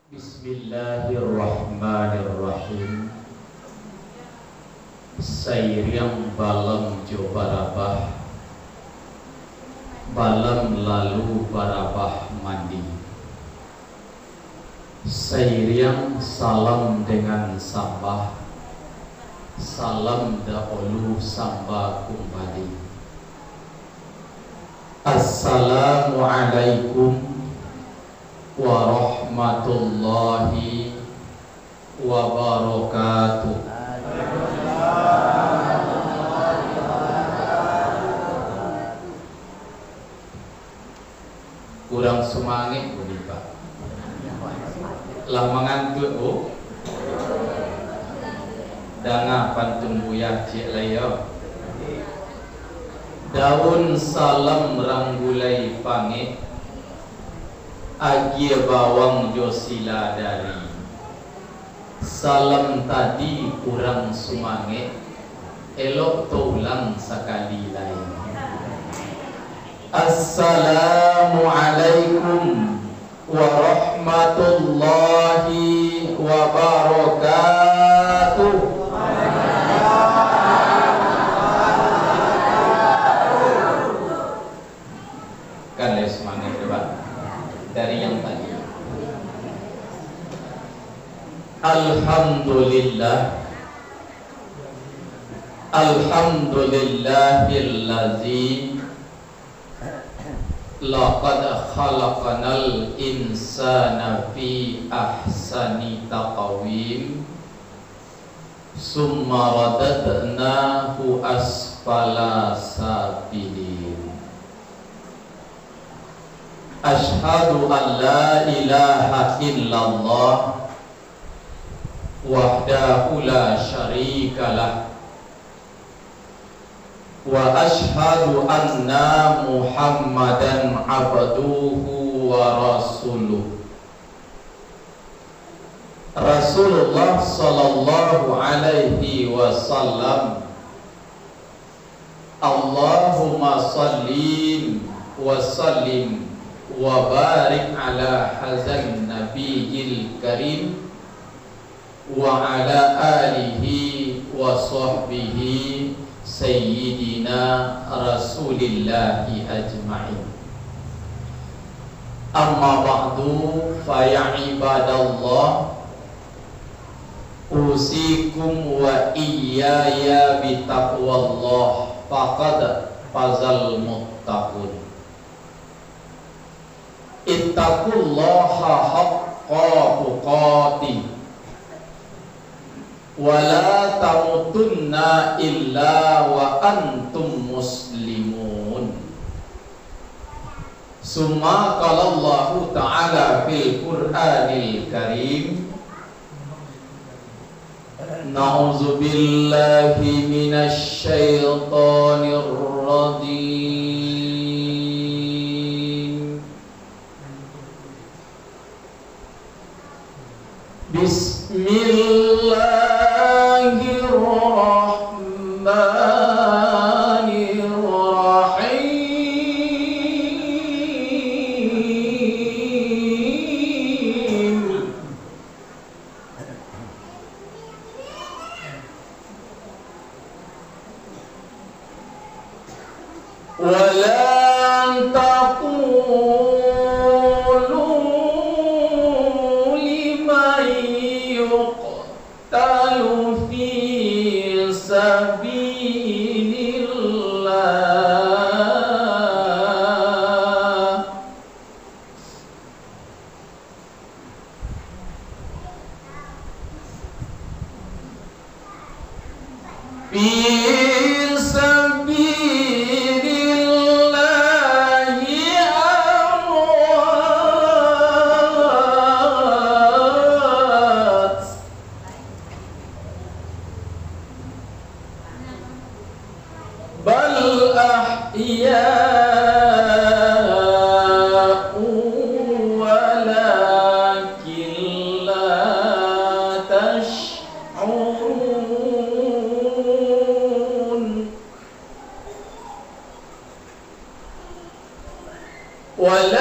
Bismillahirrahmanirrahim. Sairiang balam jo barabah, balam lalu barabah mandi. Sairiang salam dengan sambah, salam dahulu sambah kembali. Assalamualaikum warahmatullahi wabarakatuh. Kurang semangat boleh Pak. Lah mengantuk oh. Danga pantun buyah cik layo. Daun salam ranggulai pangit, agie bawang josila dari. Salam tadi kurang semangat, elok tulang sekali lain. Assalamualaikum warahmatullahi wabarakatuh. Kan ya semangat coba dari yang tadi. Alhamdulillah, alhamdulillahillazi laqad khalaqanal insana fi ahsani taqwim summa radadnahu asfala safilin. Ashhadu an la ilaha illallah wahdahu la syarikalah wa ashhadu anna Muhammadan abduhu wa rasuluh. Rasulullah sallallahu alaihi wasallam. Allahumma sallim wa sallim wa barik ala hazan nabiyil karim wa ala alihi wa sahbihi sayyidina rasulillahi ajma'in. Amma ba'du fa ya ibadallah, usikum wa iyaya bitaqwallah faqad fazal muttaqun. Ittaqullaha haqqa tuqatih wala tamutunna illa wa antum muslimun. Summa qala Allah ta'ala fil Qur'anil Karim, na'udzu billahi minasy syaithanir rajim. Bismillahirrahmanirrahim. Walan taqulu liman yuqtalu fi sabilillah fi sabilillahi amwat bal ahya'u walakin la tash'urun. Walakin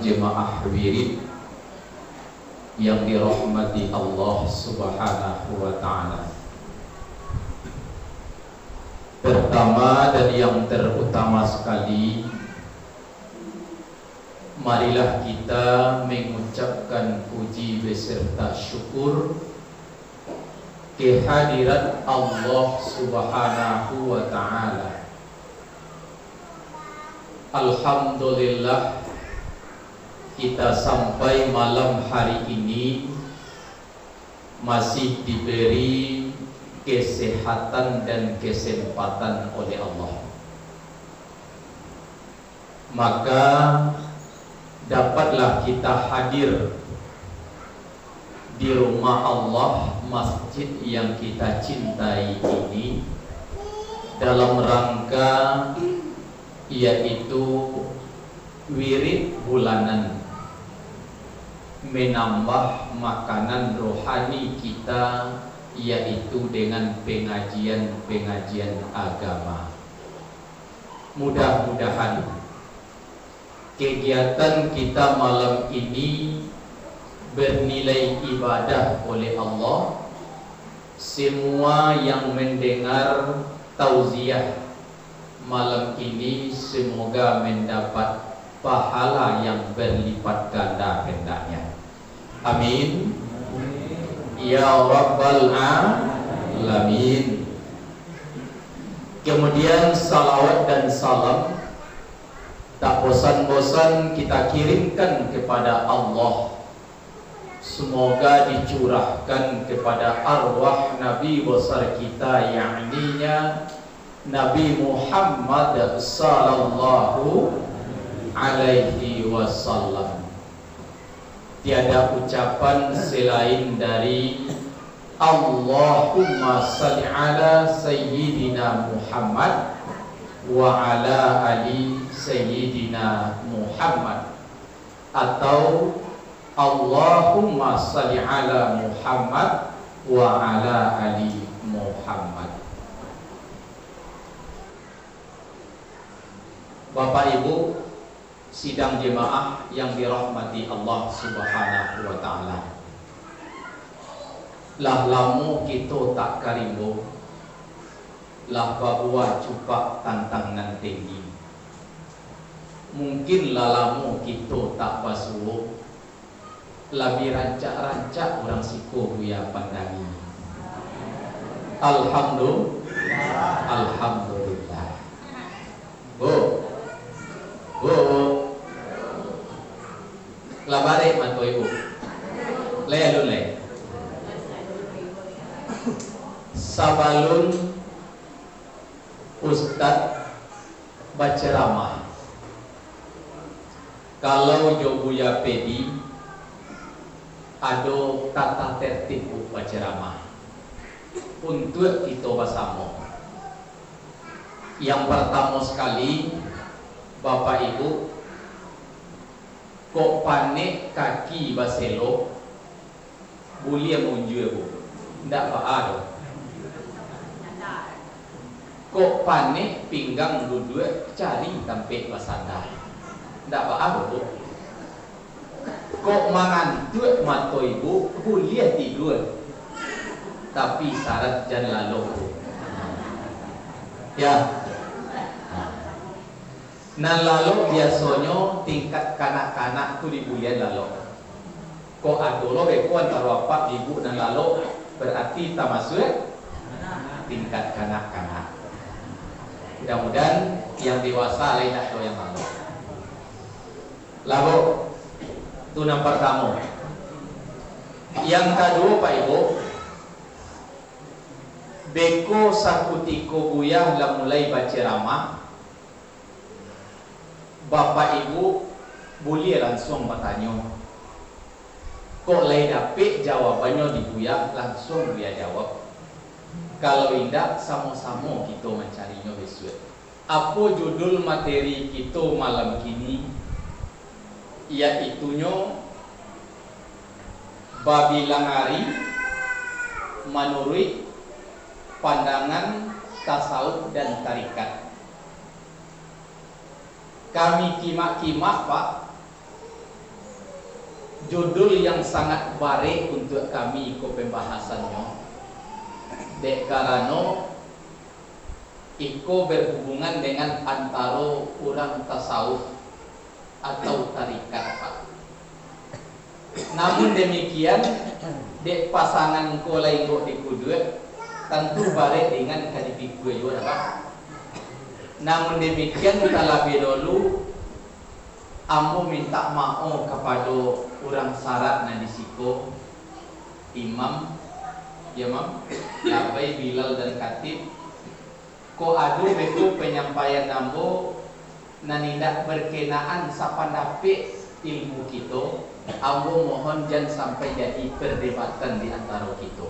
jemaah wirid yang dirahmati Allah Subhanahu wa Ta'ala. Pertama dan yang terutama sekali, marilah kita mengucapkan puji beserta syukur kehadirat Allah Subhanahu wa Ta'ala. Alhamdulillah, kita sampai malam hari ini masih diberi kesehatan dan kesempatan oleh Allah. Maka dapatlah kita hadir di rumah Allah, masjid yang kita cintai ini, dalam rangka yaitu wirid bulanan, menambah makanan rohani kita, yaitu dengan pengajian-pengajian agama. Mudah-mudahan kegiatan kita malam ini bernilai ibadah oleh Allah. Semua yang mendengar tauziah malam ini semoga mendapat pahala yang berlipat ganda hendaknya. Amin ya rabbal alamin. Kemudian salawat dan salam tak bosan-bosan kita kirimkan kepada Allah. Semoga dicurahkan kepada arwah Nabi besar kita, yakninya Nabi Muhammad sallallahu alaihi wasallam. Tiada ucapan selain dari Allahumma salli ala Sayyidina Muhammad wa ala ali Sayyidina Muhammad, atau Allahumma salli ala Muhammad wa ala ali Muhammad. Bapak Ibu sidang jemaah yang dirahmati Allah Subhanahu wa Ta'ala, lah lamu kita tak karimbo, lah bahwa cupak tantangan tinggi. Mungkin lah lamu kita tak basuh, lebih rancak-rancak orang siku buya pandangi. Alhamdulillah, alhamdulillah. Bu labare manto ibu le sabalun ustad baceramah. Kalau jobuya pedi ado tata tertib baceramah untuk kita bersama. Yang pertama sekali, Bapak Ibu, kok panik kaki baselo boleh munjue bu, ndak ada. Kok panik pinggang dua cari sampai basanda, ndak ada bu. Kok mangantuk mata ibu boleh tidur, tapi syarat jangan lalu bu. Ya. Nan lalu biasanya tingkat kanak-kanak tu dibulian lalu. Kok adolo beko antara apa ibu dan lalu berarti tak masuk tingkat kanak-kanak. Mudah-mudahan yang dewasa lain tak yang lalu. Lalu tu yang pertama. Yang kedua Pak Ibu, beko sakutiko buyah lah mulai baca ramah. Bapak Ibu boleh langsung bertanya. Kok lain dapet jawabannya di buya, langsung dia jawab. Kalau tidak, sama-sama kita mencarinya besok. Apa judul materi kita malam kini? Iaitunya Babilangari menurut pandangan tasawuf dan tarikat. Kami kimak-kimak Pak, judul yang sangat baik untuk kami ikut pembahasannya. Dek karano iko berhubungan dengan antara orang tasawuf atau tarikat, Pak. Namun demikian, dek pasangan ko lain kok dikudut tentu bare dengan kadipi gue juga, Pak. Namun demikian terlebih dulu ambo minta maaf kepada orang syarat na disiko imam, ya mam, Labai, Bilal dan Khatib. Ko adu beku penyampaian ambo nanindak berkenaan sapandape ilmu kita. Ambo mohon jangan sampai jadi perdebatan di antara kita.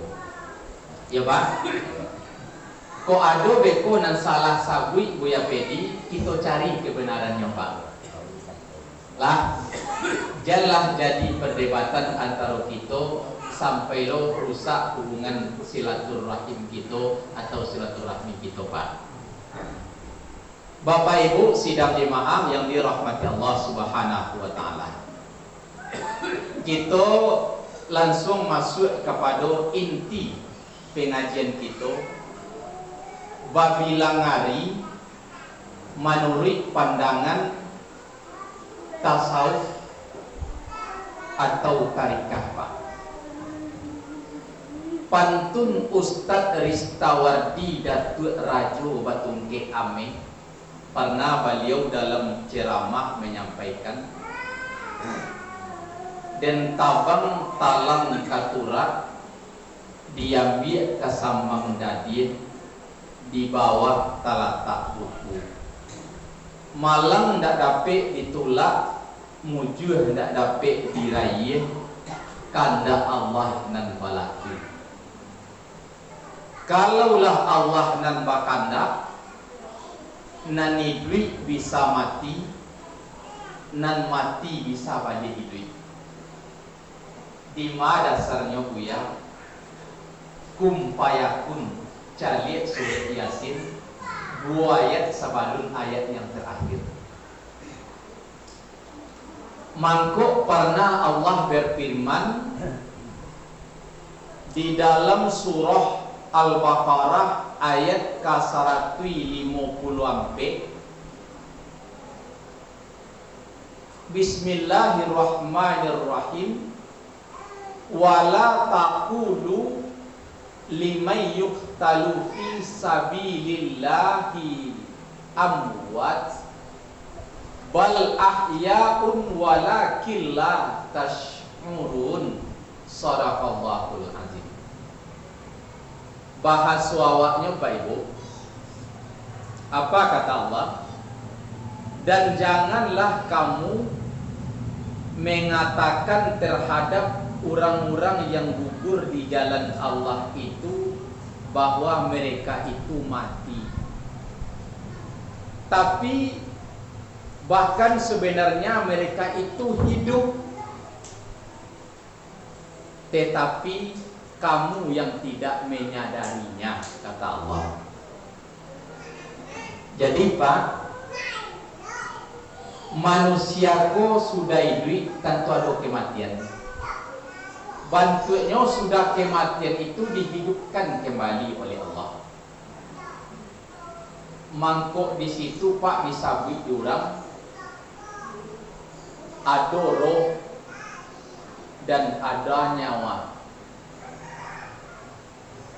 Ya Pak. Ko adu beku nan salah sabui Buya Pedi, kita cari kebenarannya Pak. Lah, janganlah jadi perdebatan antara kita sampai lo rusak hubungan silaturahim kita atau silaturahmi kita, Pak. Bapak Ibu sidang jemaah yang dirahmati Allah Subhanahu wa taala. Kita langsung masuk kepada inti pengajian kita. Babila ngari menurut pandangan tasawuf atau tarikah, Pak. Pantun Ustadz Ristawardi Datuk Rajo Batungke Ame pernah beliau dalam ceramah menyampaikan, dan tabang talang katura diambil ke sambang dadir di bawah talatak buku. Malang ndak dapat ditolak, mujur ndak dapat diraih, kanda Allah nan balaki. Kalaulah Allah nan bakanda, nan hidup bisa mati, nan mati bisa balik hidup. Di mana dasarnya Buya? Kum payakun calik surat Yasin 2 ayat sebelum ayat yang terakhir. Mangkuk pernah Allah berfirman di dalam surah Al-Baqarah ayat ke-154. Bismillahirrahmanirrahim. Wala taqulu liman yuqtalu fi sabilillahi amwat bal ahya'un walakin la tash'urun. Shadaqallahul azim. Bahas wawaknya Pak Ibu. Apa kata Allah? Dan janganlah kamu mengatakan terhadap orang-orang yang gugur di jalan Allah itu bahwa mereka itu mati. Tapi bahkan sebenarnya mereka itu hidup, tetapi kamu yang tidak menyadarinya, kata Allah. Jadi Pak, manusiaku sudah hidup tentu ada kematian. Bantunya sudah kematian itu dihidupkan kembali oleh Allah. Mangkok di situ Pak disabui orang ada roh dan ada nyawa.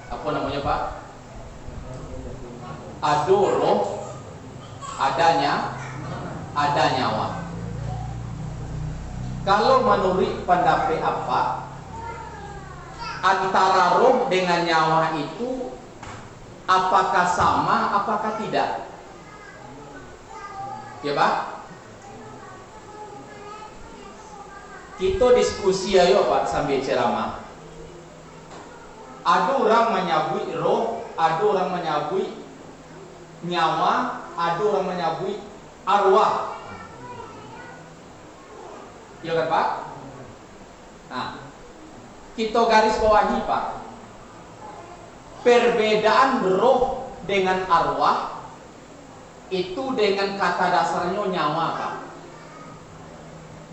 Apa namanya Pak? Ada roh, ada nyawa. Kalau menurut pendapat apa? Antara roh dengan nyawa itu apakah sama, apakah tidak? Ya Pak? Kita diskusi ayo Pak sambil ceramah. Ada orang menyabui roh, ada orang menyabui nyawa, ada orang menyabui arwah. Ya kan Pak? Nah, kita garis bawahi Pak, perbedaan roh dengan arwah itu dengan kata dasarnya nyawa Pak.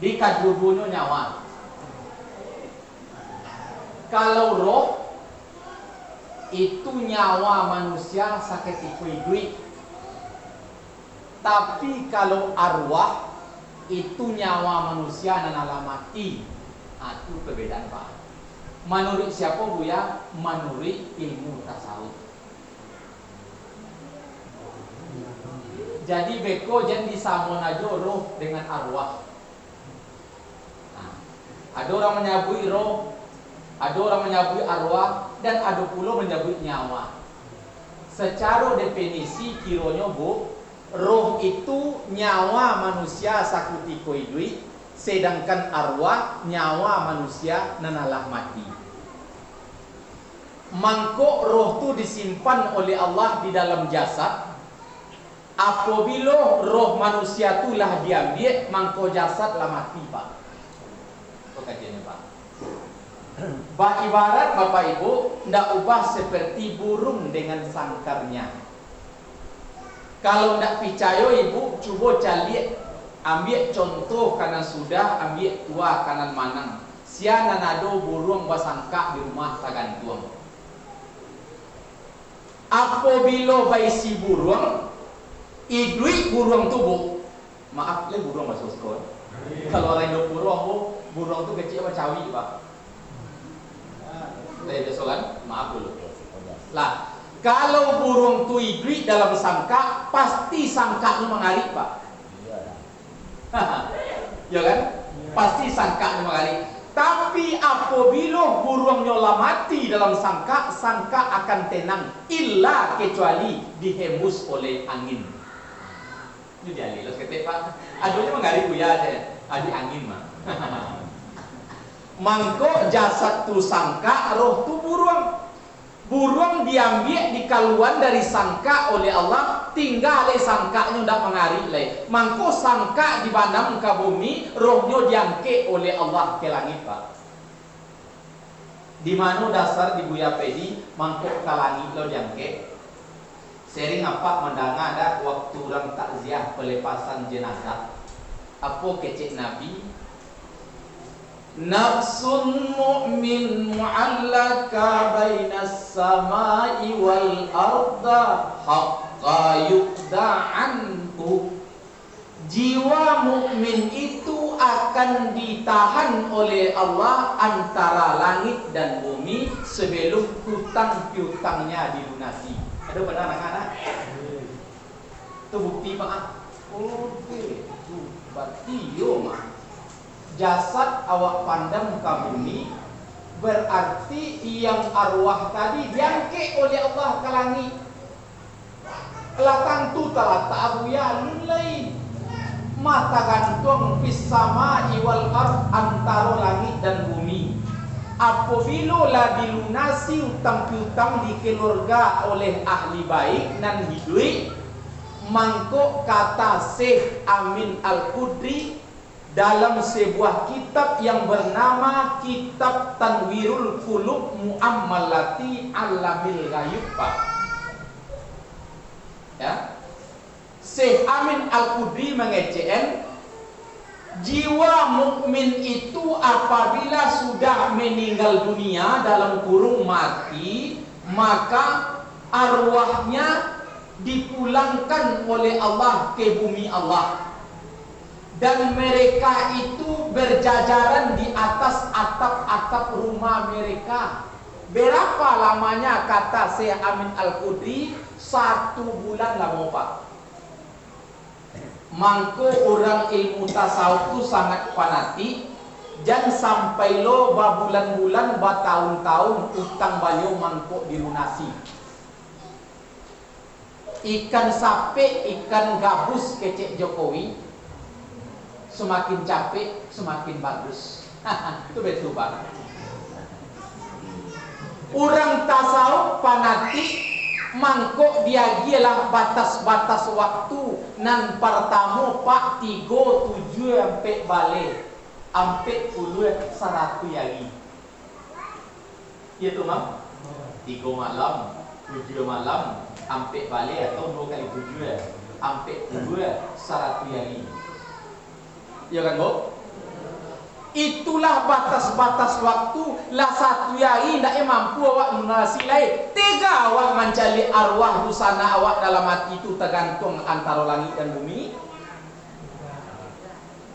Di kadua-duanya nyawa. Kalau roh itu nyawa manusia sakit duit. Tapi kalau arwah itu nyawa manusia nanalah mati. Itu perbedaan Pak. Menurut siapa Buya? Menurut ilmu tasawuf. Jadi beko jangan disamon aja roh dengan arwah. Ada orang menyabui roh, ada orang menyabui arwah, dan ada pula menyabui nyawa. Secara definisi kiranya Bu, roh itu nyawa manusia sakuti koidui, sedangkan arwah nyawa manusia nanalah mati. Mangkok roh itu disimpan oleh Allah di dalam jasad. Apabila roh manusia itulah diambil, mangkok jasad lah mati Pak. Apa kajiannya Pak? Bah ibarat Bapak Ibu ndak ubah seperti burung dengan sangkarnya. Kalau ndak percaya Ibu, coba cari ambil contoh kanan sudah, ambil tua kanan manang. Sia nanado burung basangka di rumah tagantuang. Apabila baisi burung, idui burung tu Bu. Maaf le burung masuk sekolah. Kalau orang hidup burung tu kecil apa cawi Pak? Dari besokan, maaf dulu. Lah, kalau burung tu idui dalam sangka, pasti sangka tu mengalir Pak. Ya kan? Pasti sangka tu mengalir. Tapi apabila burungnya lah mati dalam sangka, sangka akan tenang, illa kecuali dihembus oleh angin. Ini dia lihat ketik Pak. Aduhnya mengalir Buya aja. Adi angin mah. Mangko jasad tu sangka, roh tu burung. Burung diambil dikaluan dari sangka oleh Allah, tinggal le sangkanya ndak mengarit le. Mangko sangka dibanam ke bumi, rohnya diangkat oleh Allah ke langit Pak. Di mana dasar di Buya Pedi mangko ke langit lo diangkat. Sering apa mendengar ada waktu orang takziah pelepasan jenazah. Apa kecik Nabi? Nafsun mu'min mu'allaka bainas samai wal arda haqqa yuqda'anhu. Jiwa mukmin itu akan ditahan oleh Allah antara langit dan bumi sebelum hutang piutangnya dilunasi. Ada benar anak-anak? Itu bukti Pak. Oke, itu berarti yo mah. Jasad awak pandang ke bumi, berarti yang arwah tadi diangkat oleh Allah ke langit. Latang tu telah ta'abuya lain. Mata gantung fis sama iwal ard, antara langit dan bumi. Apabila lah dilunasi utang-utang di keluarga oleh ahli baik dan hidup, mangkok kata Syekh Amin Al-Qudri dalam sebuah kitab yang bernama Kitab Tanwirul Qulub Muammalati Alamil Ghaib Pak. Ya. Syekh Amin Al-Qudri mengejek jiwa mukmin itu apabila sudah meninggal dunia dalam kurung mati, maka arwahnya dipulangkan oleh Allah ke bumi Allah. Dan mereka itu berjajaran di atas atap-atap rumah mereka. Berapa lamanya kata Syekh Amin Al-Qudri? 1 bulan lama Pak. Mangko orang ilmu tasawuf itu sangat fanatik. Jangan sampai lo bulan-bulan, tahun-tahun utang beliau mangko dilunasi. Ikan sape, ikan gabus kecek Jokowi, semakin capek semakin bagus. Itu betul Pak. Orang tasawuf fanatik mangkok dia gialah batas-batas waktu. Nan pertama Pak 37 sampai balik sampai 100 hari. Ya tu Mam. 3 malam, 7 malam sampai balik atau 2 kali 7 sampai 100 hari. Ya kan Bu? Itulah batas-batas waktu. Lah satu yai ndak mampu awak menhasilai. Tega awak mencari arwah busana awak dalam hati itu tergantung antara langit dan bumi.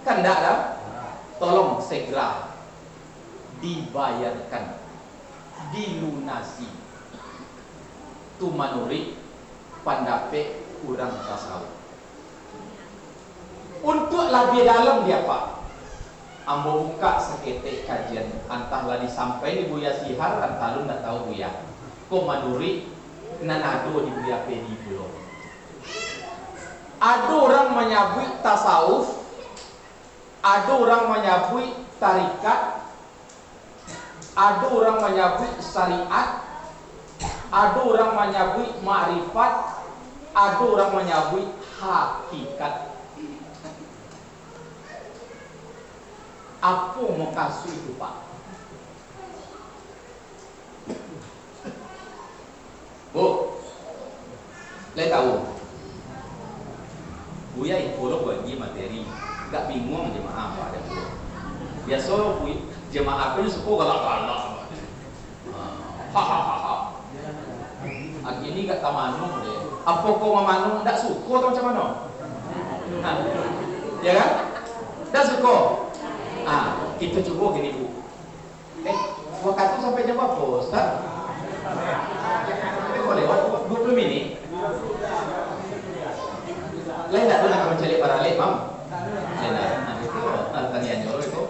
Kan ndak dah? Tolong segera dibayarkan, dilunasi. Tu manuri pandape kurang tasawuf. Untuk lebih dalam dia Pak, ambo buka seketik kajian, entahlah disampai di Buya Sihar, entah lu nggak tahu Buya. Kok manuri nanado di Buya Pedi belum. Ada orang menyebut tasawuf, ada orang menyebut tarikat, ada orang menyebut syariat, ada orang menyebut ma'rifat, ada orang menyebut hakikat. Apa mau kasih itu Pak? Bu, saya tahu Buya info bagi materi, gak bingung jemaah apa ada bu. Biasa bu jemaah pun suka galak-galak. Hahaha. Ini gak tamanu deh. Apa kau mamanu ndak suka atau macam mana? Ya kan? Ndak suka. Kita coba gini bu. Waktu sampai jam berapa Ustaz? Boleh lewat 20 menit. Lain tak pernah kamu cari paralel, Mam? Lain tak. Itu tanian jolo itu.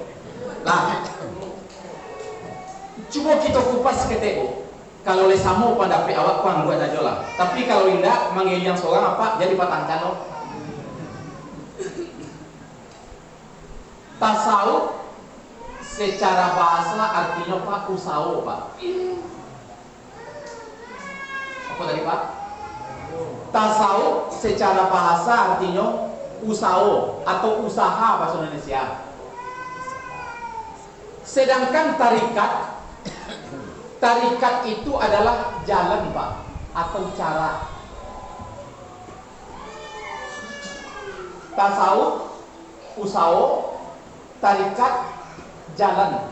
Lah, coba kita kupas ketek bu. Kalau le samo pandape awak kuang buat aja lah. Tapi kalau indah manggil yang seorang apa? Jadi patangkan loh. Tasawuf secara bahasa artinya Pak usaha Pak. Apa tadi Pak? Tasawuf secara bahasa artinya usaha atau usaha bahasa Indonesia. Sedangkan tarikat itu adalah jalan Pak atau cara. Tasawuf usaha, tarikat jalan.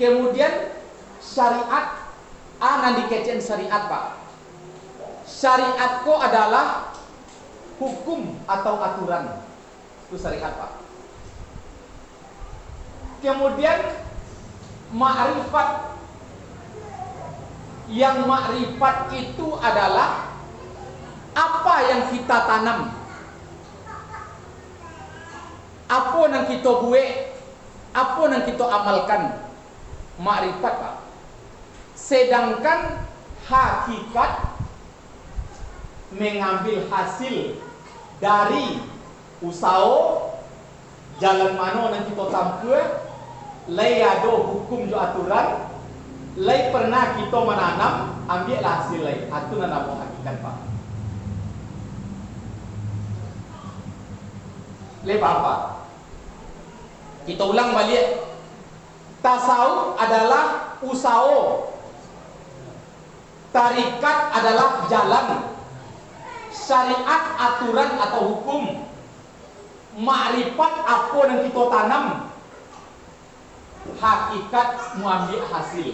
Kemudian syariat, nanti kecen syariat Pak. Syariatku adalah hukum atau aturan. Itu syariat Pak. Kemudian ma'rifat. Yang ma'rifat itu adalah apa yang kita tanam, apa yang kita buat, apa yang kita amalkan. Ma'rifat Pak. Sedangkan hakikat mengambil hasil dari usaha, jalan mana yang kita tampuh, lai ada hukum jo aturan, lai pernah kita menanam, ambil hasil lai. Itu nama hakikat Pak. Lai apa? Kita ulang balik. Tasawuf adalah usaha, tarikat adalah jalan, syariat aturan atau hukum, ma'rifat apa yang kita tanam, hakikat mengambil hasil.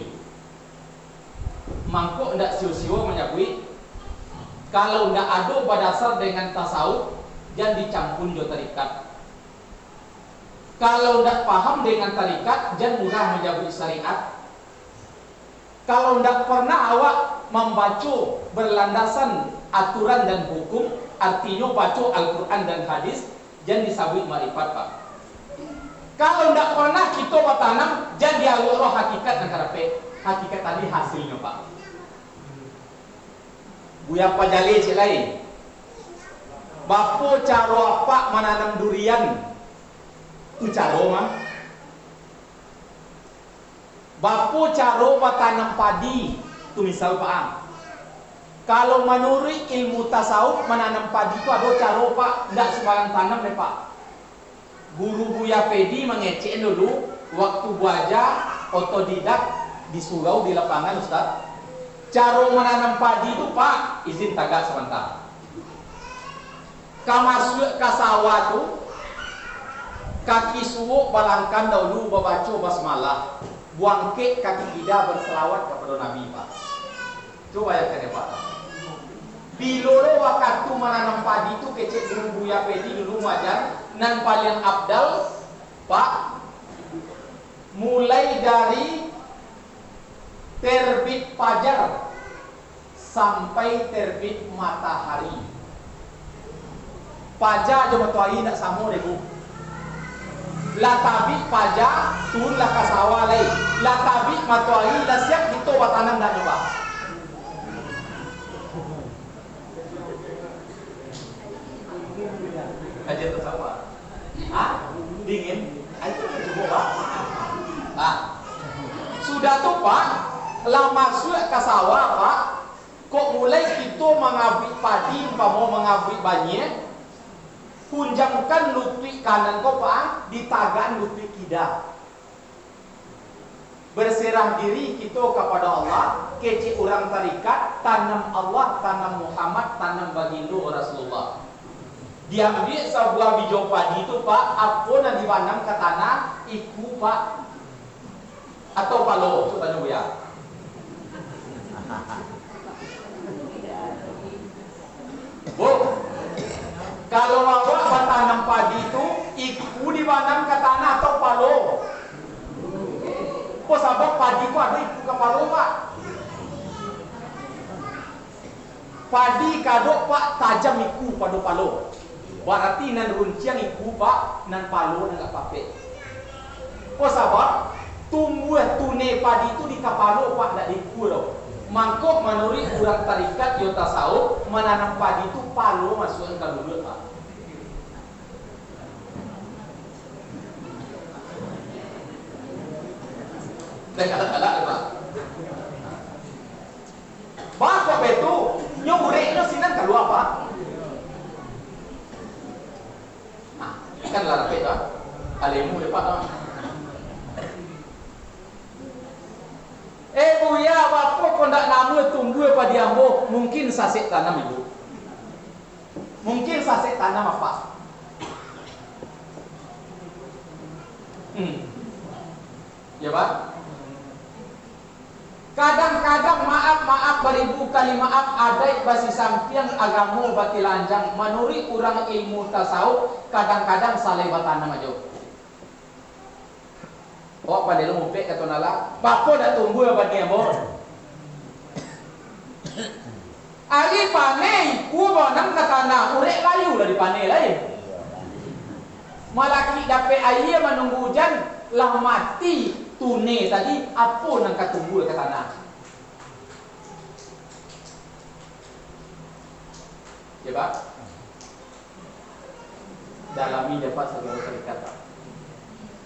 Mangkok ndak sio-sio menyebut kalau ndak ada berdasar dengan tasawuf jangan dicampur jo tarikat. Kalau ndak paham dengan tarikat jangan mudah menyebut syariat. Kalau ndak pernah awak membaca berlandasan aturan dan hukum, artinya baca Al-Quran dan hadis, jangan disebut ma'rifat Pak. Kalau ndak pernah kita bertanam, jangan dialur hakikat antara hakikat tadi hasilnya Pak. Buya pajali cik lain. Bapa cara apa menanam durian? Itu cara mah. Bapa cara bertanam padi? Itu misal Pak. Kalau menurut ilmu tasawuf menanam padi itu ada cara Pak, tidak sembarang tanam deh Pak. Guru Buya Pedi mengecek dulu waktu belajar otodidak di surau di lapangan Ustaz. Cara menanam padi itu Pak, izin tagak sebentar. Masuk ke sawah tuh, kaki suwuk balangkan dahulu babaca basmalah, buangkit kaki kita berselawat kepada Nabi Pak. Coba bayangkan ya Pak. Bilolo waktu menanam padi itu kecek guru buya pedi dulu wajar nan paling abdal Pak, mulai dari terbit fajar sampai terbit matahari. Fajar jam tuai nak samo deh Bu. Latabi fajar turun lah kasawa lay. Latabi matuai lah siap itu batanam dah nyoba. Aja tersawa. Dingin. Itu cukup Pak. Sudah tuh Pak, lah masuk ke sawah Pak. Kok mulai kita mengabrik padi, mau mengabrik banyak, punjangkan lutut kanan kau Pak, ditagan lutut kida. Berserah diri kita kepada Allah, kece orang tarikat, tanam Allah, tanam Muhammad, tanam baginda Rasulullah. Diambil sebuah biji padi itu Pak, apa yang dibanam ke tanah, iku Pak, atau palo, coba nyoba ya. Bu, kalau awak bertanam padi itu, iku dibanam ke tanah atau palo? Kok sabab padi ku ada iku ke palo Pak? Padi kadok Pak tajam iku pada palo. Berarti nan runciang iku Pak, nan palo nan gak pape. Kok sabab tumbuh tune padi itu di kapalo Pak, tak di iku loh. Mangkok menurut orang tarikat yota tasawuf menanam padi itu palo masukkan ke dulu Pak. Dan kata-kata Pak. Bapak itu nyurek itu sinan keluar Pak. Nah, kan lara Pak. Alemu le Pak. Buya bapak kau nak nama tumbuh pada ambo, mungkin sasek tanam Ibu. Mungkin sasek tanam apa? Ya Pak. Kadang-kadang maaf beribu kali maaf ada basi sampian agama bati lanjang menuri kurang ilmu tasawuf kadang-kadang saleh batanam aja. Oh pada lu mupek kata nala, bako dah tumbuh apa dia mo? Ali panai, ku bonam katana, urek layu lah di panai lain. Malaki dapat air menunggu hujan, lah mati tune tadi, apa nang katumbuh ke tanah? Ya Pak, dalami dapat segala serikat Pak.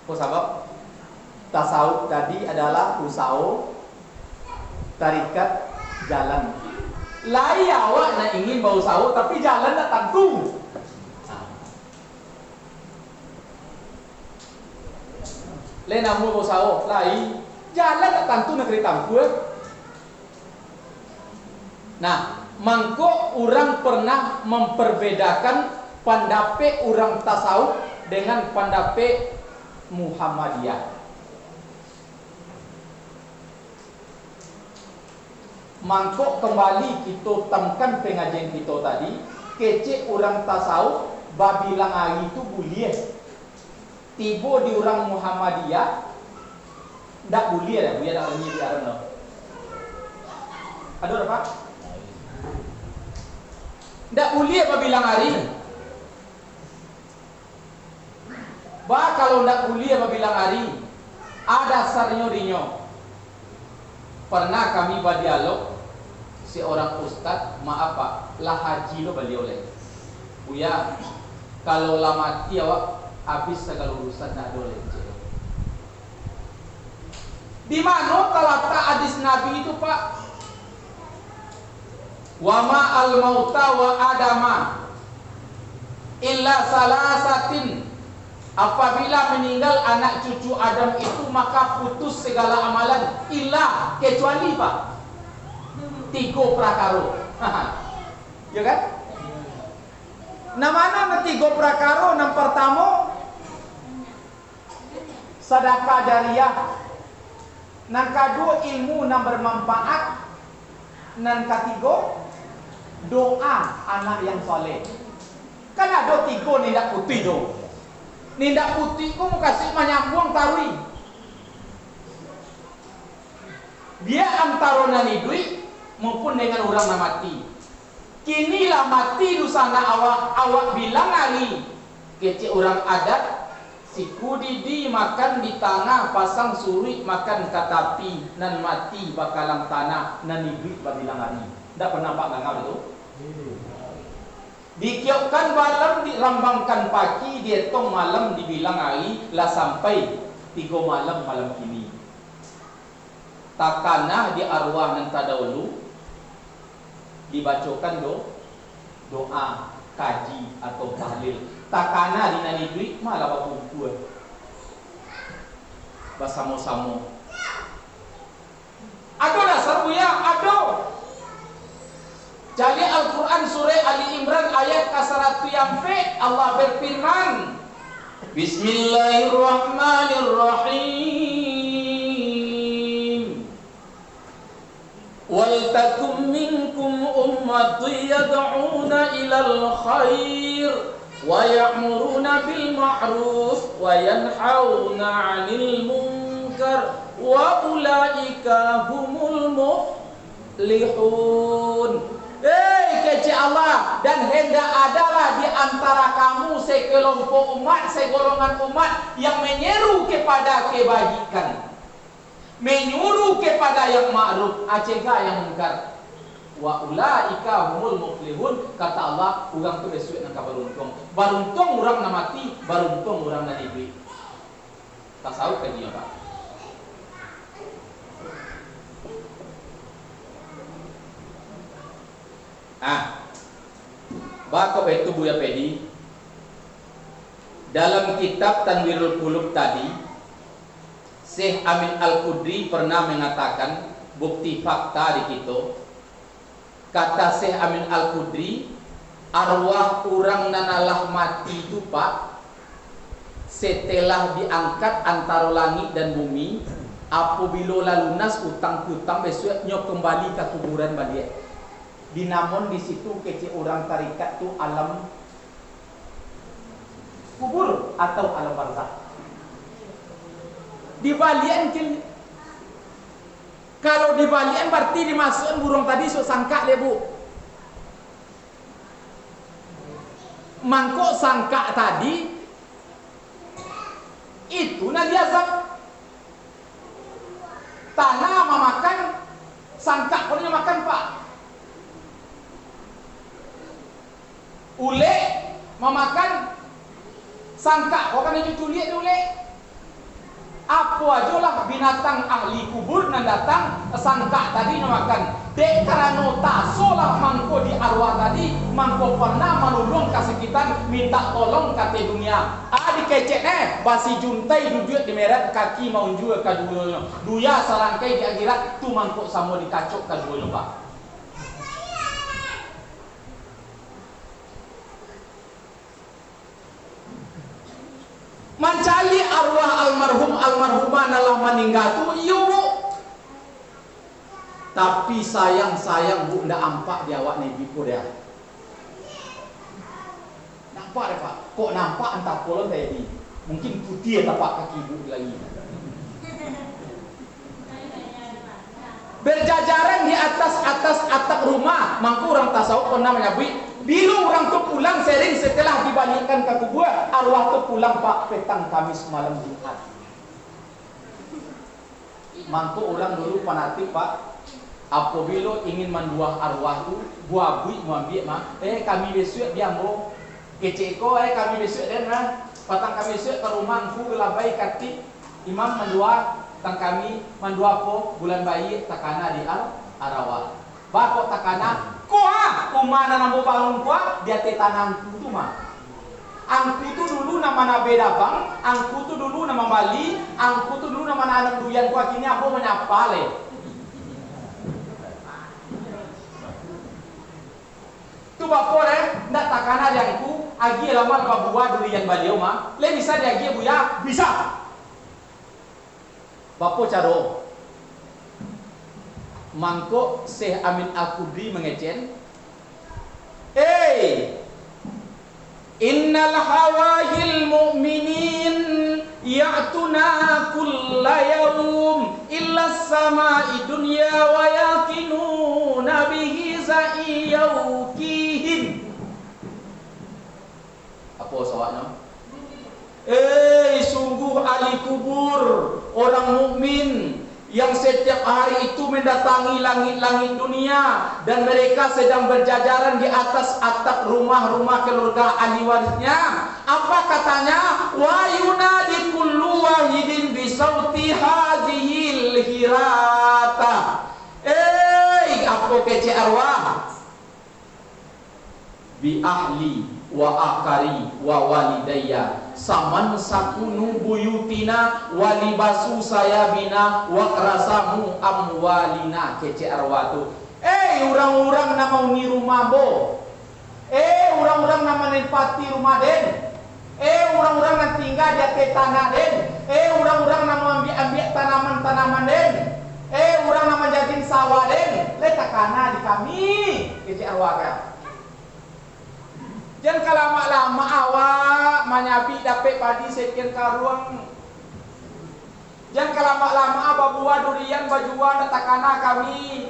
Kok sabab? Tasawuf tadi adalah usaha tarikat jalan. Lai awak nak ingin berusaha tapi jalan tak tentu. Lai namu berusaha, lai jalan tak tentu negeri tampu. Nah, mangko orang pernah memperbedakan pendapat orang tasawuf dengan pendapat Muhammadiyah. Mangkok kembali kita temukan pengajian kita tadi, kece orang tasawuf babilang hari itu buliah. Tiba di orang Muhammadiyah ndak buliah dah, buliah dak renyi dia ada. Ada apa? Ndak buliah babilang hari. Bah kalau ndak buliah babilang hari, ada sarnyo dinyo. Pernah kami berdialog seorang ustaz, maaf Pak, lah haji lo beliau leh. Buya, kalau lah mati awak habis segala urusan nak boleh. Di mana terletak hadis Nabi itu Pak? Wa ma al mauta wa adama illa salasatin. Apabila meninggal anak cucu Adam itu maka putus segala amalan illa kecuali Pak 3 prakara. Ya kan? Nah mana 3 prakara? Yang pertama sedekah jariah, nan kedua ilmu yang bermanfaat, nan ketiga doa anak yang soleh. Kan ada tiga nindak putih tu. Nindak putih ku mau kasih menyambung tarui. Dia antara nani duit maupun dengan orang yang mati. Kinilah mati du sana awak bilang lagi kecil orang adat siku didi makan di tanah pasang suri makan katapi nan mati bakalang tanah nan duit babilang lagi. Ndak pernah pak ngangau itu. Dikiokkan malam dirambangkan pagi dietong malam dibilang hari lah sampai 3 malam kini. Takana di arwah nan tadahulu dibacakan doa kaji atau tahlil. Takana di nani duit malah bakumpul bersama-sama. Ada dasar buya, ada. Jadi Al-Quran surah Ali Imran ayat ke-100 yang Allah berfirman, Bismillahirrahmanirrahim. Waltakum minkum ummati yad'una ilal khair wa ya'muruna bil ma'ruf wa yanhauna 'anil munkar wa ulaika humul muflihun. Kecil Allah, dan hendak adalah di antara kamu sekelompok umat, segolongan umat yang menyeru kepada kebajikan, menyuruh kepada yang ma'ruf, cegah yang mungkar. Wa ulaika humul muflihun, kata Allah, orang tu besok nak beruntung. Beruntung orang nak mati, beruntung orang nak hidup. Tasawuf kan dia, Pak. Bako itu Buya Pedi dalam kitab Tanwirul Qulub tadi, Syekh Amin Al-Qudri pernah mengatakan bukti fakta di kita. Kata Syekh Amin Al-Qudri, arwah orang nanalah mati itu Pak, setelah diangkat antara langit dan bumi, apabila lunas utang-utang besoknya kembali ke kuburan balik. Dinamun di situ kecil orang tarikat tu alam kubur atau alam barzakh. Di balian kalau di balian berarti dimasukkan burung tadi so sangka lebu. Mangkok sangka tadi itu nabi azab. Tanah memakan, sangka pun makan Pak. Ule memakan sangka, bukan itu culiak ule. Apa aja lah binatang ahli kubur nan datang sangka tadi memakan. Dek karena tasolah mangko di arwah tadi, mangko pernah menolong kesekitan minta tolong kate dunia. Dikecek basi juntai duduk di meret kaki mau jual kaduanya. Duya sarangkai di akhirat tu mangko sama dikacok kaduanya Pak. Mencari arwah almarhumah nalah meninggal tu yuk. Tapi sayang Bu ndak ampak di awak nebi ko dia. Nampak deh Pak. Kok nampak entah kolon tadi. Mungkin putih tapak kaki Bu lagi. Berjajaran di atas atap rumah, mangku orang tasawuf pernah menyebut bila orang tu pulang sering setelah dibalikkan ke kubur, arwah tu pulang Pak petang Kamis malam Jumat. Mangko orang dulu fanatik Pak, apabila ingin menduah arwah tu, buah bui muambil mah, kami besok dia mau keceko, kami besok dan patang kami besok ke rumah ku gelabai katik imam menduah tang kami menduah po bulan bayi takana di arawah. Bako takana kuah umana nambo balon kuah dia tetanangku tu mah. Angku tu dulu nama nabeda bang, angku tu dulu nama Bali, angku tu dulu nama anak duyan kuah kini aku menyapa le. Tu bapo ndak takana diangku agi lama babuah durian baliau mah, le bisa diagi buya bisa. Bapo caro mangko Syekh Amin Al-Qudri mengecen, innal hawahil mu'minin ya'tuna kulla yawm illa sama'i dunya wa yakinuna bihi za'iyawkihin. Apa sawaknya? Sungguh ahli kubur, orang mukmin yang setiap hari itu mendatangi langit-langit dunia, dan mereka sedang berjajaran di atas atap rumah-rumah keluarga ahli warisnya. Apa katanya? Wa yunadi kullu wahidin bi sauti hadhil hirata. Apa kece arwah? Bi ahli wa akari wa walidayya saman sakunu buyutina walibasu sayabina wa krasamu amwalina. Kece arwatu. Orang-orang na mau ni rumah bo. Orang-orang na menempati rumah den. Orang-orang na tinggal di atas tanah den. Orang-orang na mau ambil tanaman-tanaman den. Orang na menjadiin sawah den. Letakana di kami. Kece arwaka. Jangan kalama-lama awak menyabi dapat padi sekian karuang. Jangan kalama-lama babuah durian bajuan letakana kami.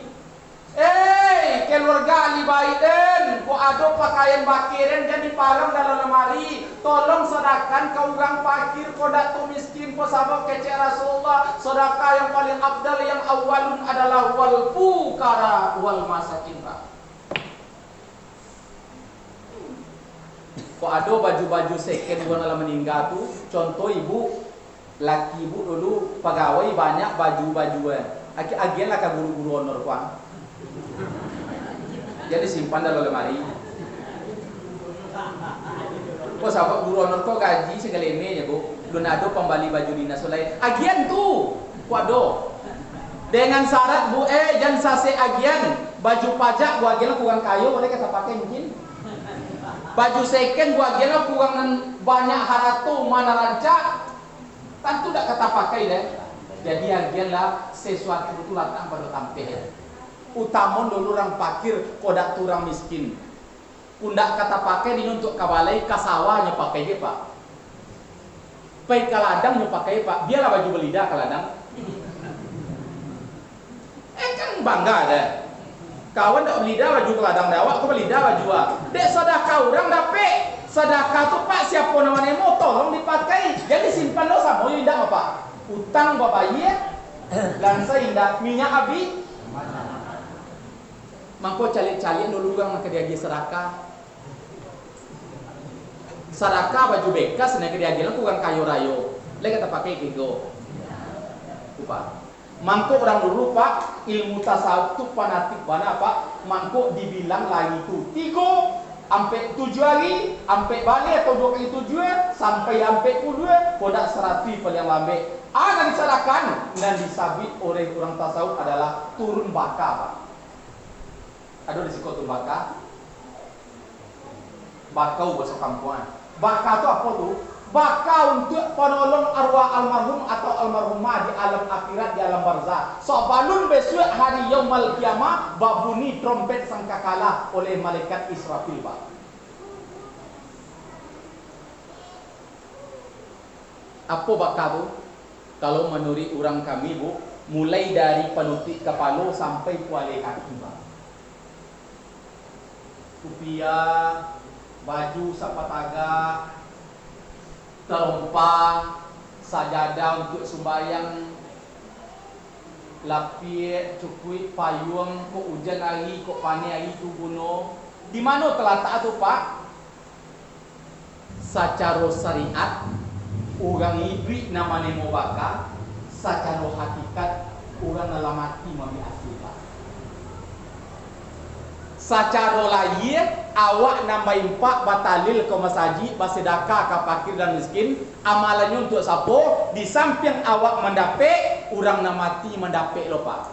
Keluarga ahli baiden, ko ado pakaian bakiren dan dipalang dalam lemari. Tolong sedekahkan ke orang fakir, ko datu miskin, ko sabab kece Rasulullah. Sedekah yang paling afdal yang awalun adalah wal fuqara wal masakin, Pak. Kok ada baju-baju second buat malam meninggal tu, contoh ibu, laki ibu dulu pegawai banyak baju-bajuan. Agian lah ke guru-guru honor kuan. Jadi simpan dalam lemari. Kok sahabat guru honor kok gaji segalene ya bu, belum ada pembali baju dinas lain. Agian tu, kok ada. Dengan syarat bu, jangan sase agian baju pajak bu agian kurang kayu boleh kita pakai mungkin. Baju second gua gila kurang banyak haratu mana rancak, tentu tak kata pakai deh. Jadi hargianlah sesuatu itu latang pada tampil. Utamon dulu orang fakir, kodak turang miskin. Kundak kata pakai ini untuk kabalai kasawahnya pakai dia pak. Pai kaladang nya pakai pak. Biarlah baju belida kaladang. Kan bangga deh. Kawan tak belida baju keladang dawak, kau belida baju dek sedekah orang dapet sedekah tu pak siapa namanya mau tolong dipakai, jadi simpan lo sama yo indah apa utang bapak iya lansa indah minyak abi mangko calik-calik dulu orang nak dia sedekah baju bekas nak dia gila kurang kayu rayo lek kita pakai gigo lupa. Mangko orang dulu pak ilmu tasawuf tu fanatik mana pak? Mangko dibilang lagi tu 3 sampai 7 hari, sampai balik atau 2 kali 7 sampai sampai 10 kodak serati paling lambe. Dan disalahkan dan disabit oleh orang tasawuf adalah turun baka pak. Ada di siko turun baka. Bakau bahasa kampungan. Baka tu apa tu? Baka untuk penolong arwah almarhum atau almarhumah di alam akhirat, di alam barzah. Sobalun besok hari yaumul kiamah babuni trompet sangkakala oleh malaikat Israfil pak. Apa baka tu? Kalau menurut orang kami bu, mulai dari penutik kepala sampai kuali kaki pak. Kupiah, baju sapataga, terompa, sajadah untuk sembahyang, lapis, cukui, payung, kok hujan hari, kok panen hari tu bunuh. Di mana terletak tu pak? Secara syariat, orang ibrik namanya mau bakar, secara hakikat, orang dalam mati mami asli pak. Secara lahir awak nambahin pak batalil ke masjid bersedekah ke fakir dan miskin amalannya untuk siapa di samping awak mendapat orang nak mati mendapat lo pak.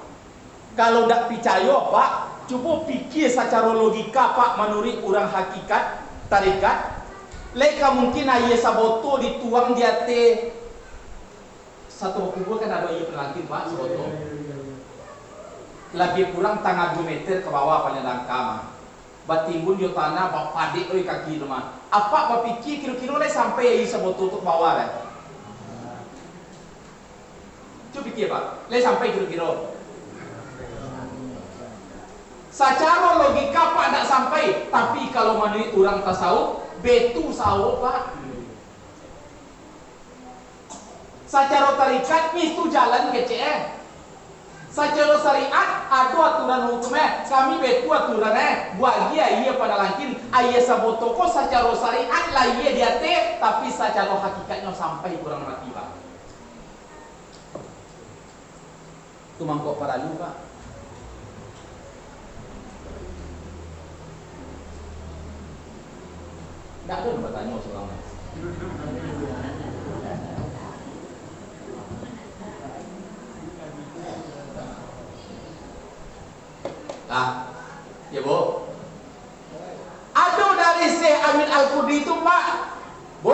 Kalau tak percaya pak cuba fikir secara logika pak menurut orang hakikat tarikat leka mungkin ayah saboto dituang di atas satu kubur kan ada iya penalti Pak sebotol. Lebih kurang tangga 2 meter ke bawah paling langka mah. Batimbun yo tanah bak padik oi kaki rumah. Apa bapikir kira-kira le sampai iya sebotol ke bawah le. Coba pikir Pak, le sampai kira-kira. Secara logika Pak tidak sampai, tapi kalau menurut orang tasawuf, betu sawuf Pak. Secara tarikat itu jalan kece. Secara syariat ada aturan hukumnya. Kami betu aturannya. Bagi iya pada langkin, ayah sabotoko secara syariat lah iya dia teh, tapi secara hakikatnya sampai kurang mati Pak. Itu mangkok para lu Pak. Tidak ada yang bertanya seorang. Nah, ya Bu. Ada dari Syekh Amin Al-Qudri itu Pak. Bu,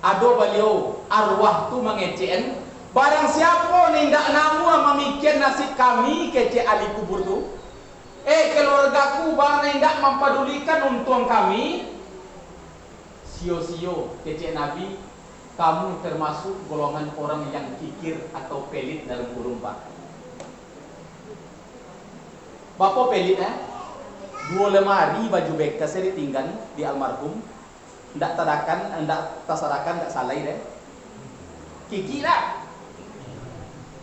ada beliau arwah tu mengecen. Barang siapa nindak namu memikir nasib kami kece ahli kubur tu. Keluargaku barang nindak mempedulikan untung kami. Sio-sio kece Nabi, kamu termasuk golongan orang yang kikir atau pelit dalam kurung Pak. Bapak pelit 2 lemari baju bekas saya ditinggal di almarhum. Ndak tadakan, ndak tasadakan, ndak salah deh. Kiki lah.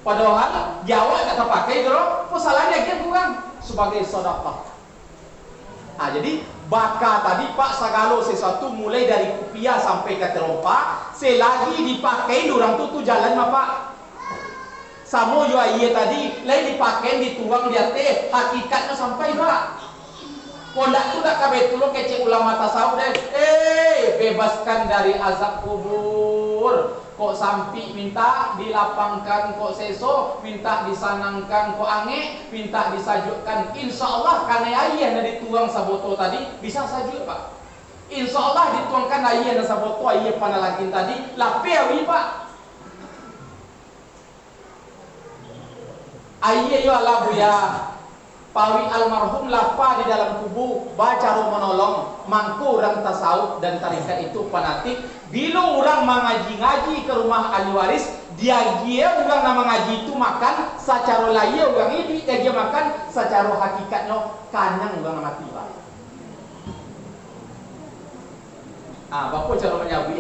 Padahal Jawa ndak terpakai kalau salahnya dia kurang sebagai sedekah. Jadi baka tadi Pak segala sesuatu mulai dari kupiah sampai ke terompa selagi dipakai orang tu jalan mah Pak. Samo yo iya tadi lain dipakai dituang dia teh hakikatnya sampai Pak. Pondak tu dak kabeh tulo kece ulama tasawuf deh. Bebaskan dari azab kubur. Kok sampi minta dilapangkan, kok seso minta disanangkan, kok ange minta disajukkan. Insya Allah karena ayah dari tuang saboto tadi bisa sajuk Pak. Insya Allah dituangkan ayah dan saboto ayah panalakin tadi lape awi Pak. Ayah yo Allah buya pawi almarhum lapa di dalam kubu baca menolong mangku orang tasawuf dan tarikat itu fanatik. Bila orang mengaji-ngaji ke rumah ahli waris, dia orang nama ngaji itu makan secara layar orang ini dia makan secara hakikatnya kanyang orang mati Pak. Bapak cara menyabi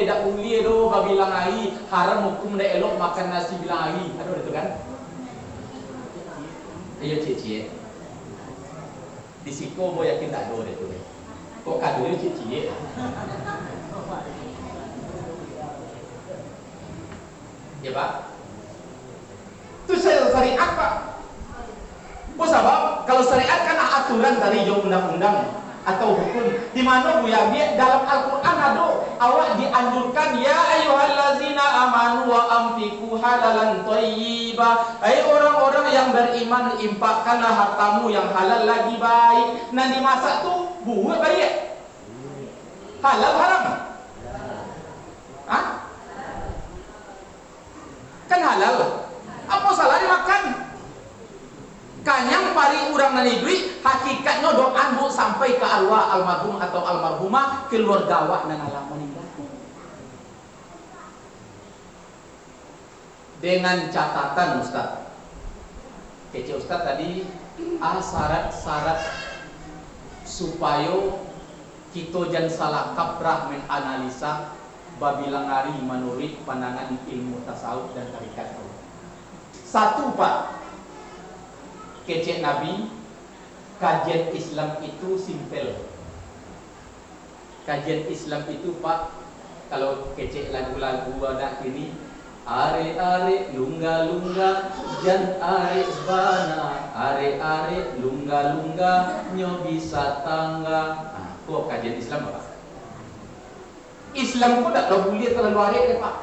dak uli do babilang ai haram hukum dak elok makan nasi bilang ai. Aduh itu kan. Ayo cie-cie. Di siko mau yakin tak ada itu. Kok kadonya cie-cie? Ya Pak. Itu syariat Pak. Sebab kalau syariat kan aturan dari undang-undang atau hukum. Di mana Bu ya dalam Al-Qur'an ada awak dianjurkan ya ayyuhallazina amanu wa anfiqu halalan thayyiba. Hai orang-orang yang beriman, infakkanlah hartamu yang halal lagi baik. Nah dimasak tuh buah baik. Halal haram? Hah? Kan halal. Apa salah dimakan? Kanyang pari urang nani duit hakikatnya doa bu sampai ke arwah almarhum atau almarhumah keluarga awak dan alam meninggal. Dengan catatan Ustaz. Kece Ustaz tadi syarat-syarat supaya kita jangan salah kaprah menganalisa babilangari menurut pandangan ilmu tasawuf dan tarikat. Satu Pak, kece Nabi, kajian Islam itu simpel. Kajian Islam itu Pak, kalau kece lagu-lagu ada ini, are-are lungga-lungga, jan are bana, are-are lungga-lungga, nyo bisa tangga. Kok kajian Islam apa? Islam kok tak boleh terlalu are Pak.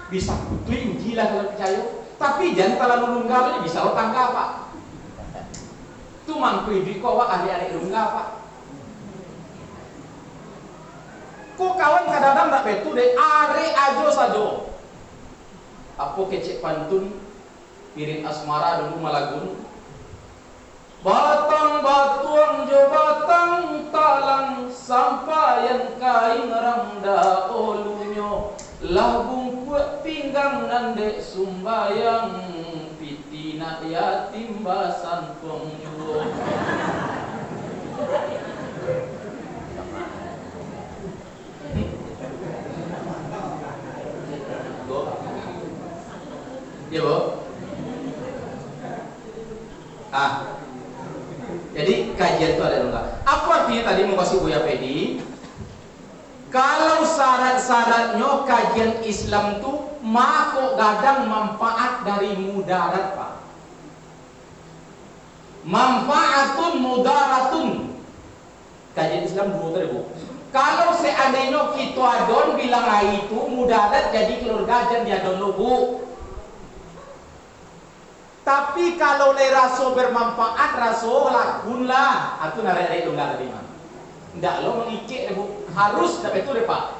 Bisa putih uji lah kalau percaya, tapi jangan terlalu lungga bisa lo tangga Pak. Tu mangku hidup kau adik-adik lungga Pak. Kau kawan kadang-kadang tak betul deh are ajo sajo. Apa kecek pantun piring asmara dulu malagun. Batang batuang jo batang talang sampayan kain rangda olunyo labung kuat pinggang nandek sumbayang pitina yatim basan pengjuo. Ya, Bu. Jadi kajian itu ada enggak? Apa artinya tadi mau kasih Buya Pedi? Kalau syarat-syaratnya kajian Islam tuh mako gadang manfaat dari mudarat, Pak. Manfaatun mudaratun. Kajian Islam dua tadi, Bu. Kalau seandainya kita adon bilang itu mudarat jadi keluarga jan dia adon lo, Bu. Tapi kalau le raso bermanfaat, raso lakunlah. Atau narai lo nggak tadi mah. Ndak lo mengicik, Bu. Harus dapat itu deh, Pak.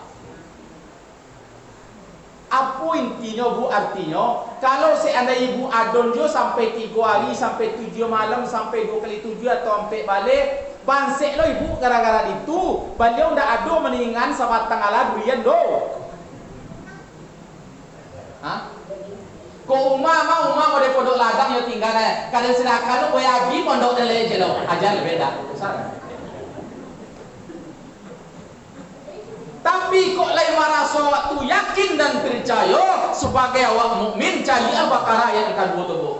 Apa intinya, Bu? Artinya kalau seandainya ibu adon jo sampai 3 hari, sampai 7 malam, sampai 2 kali 7 atau sampai balik, bansek lo ibu gara-gara itu. Beliau ndak ado meningan sama tanggalan durian do. Hah? Ko mau de pondok ladang yo tinggal kadang sedekah lo boy abi pondok dele je lo ajar beda salah. Tapi kok lain maraso waktu yakin dan percaya sebagai awak mukmin cari Al-Baqarah ayat kedua tu, Bu.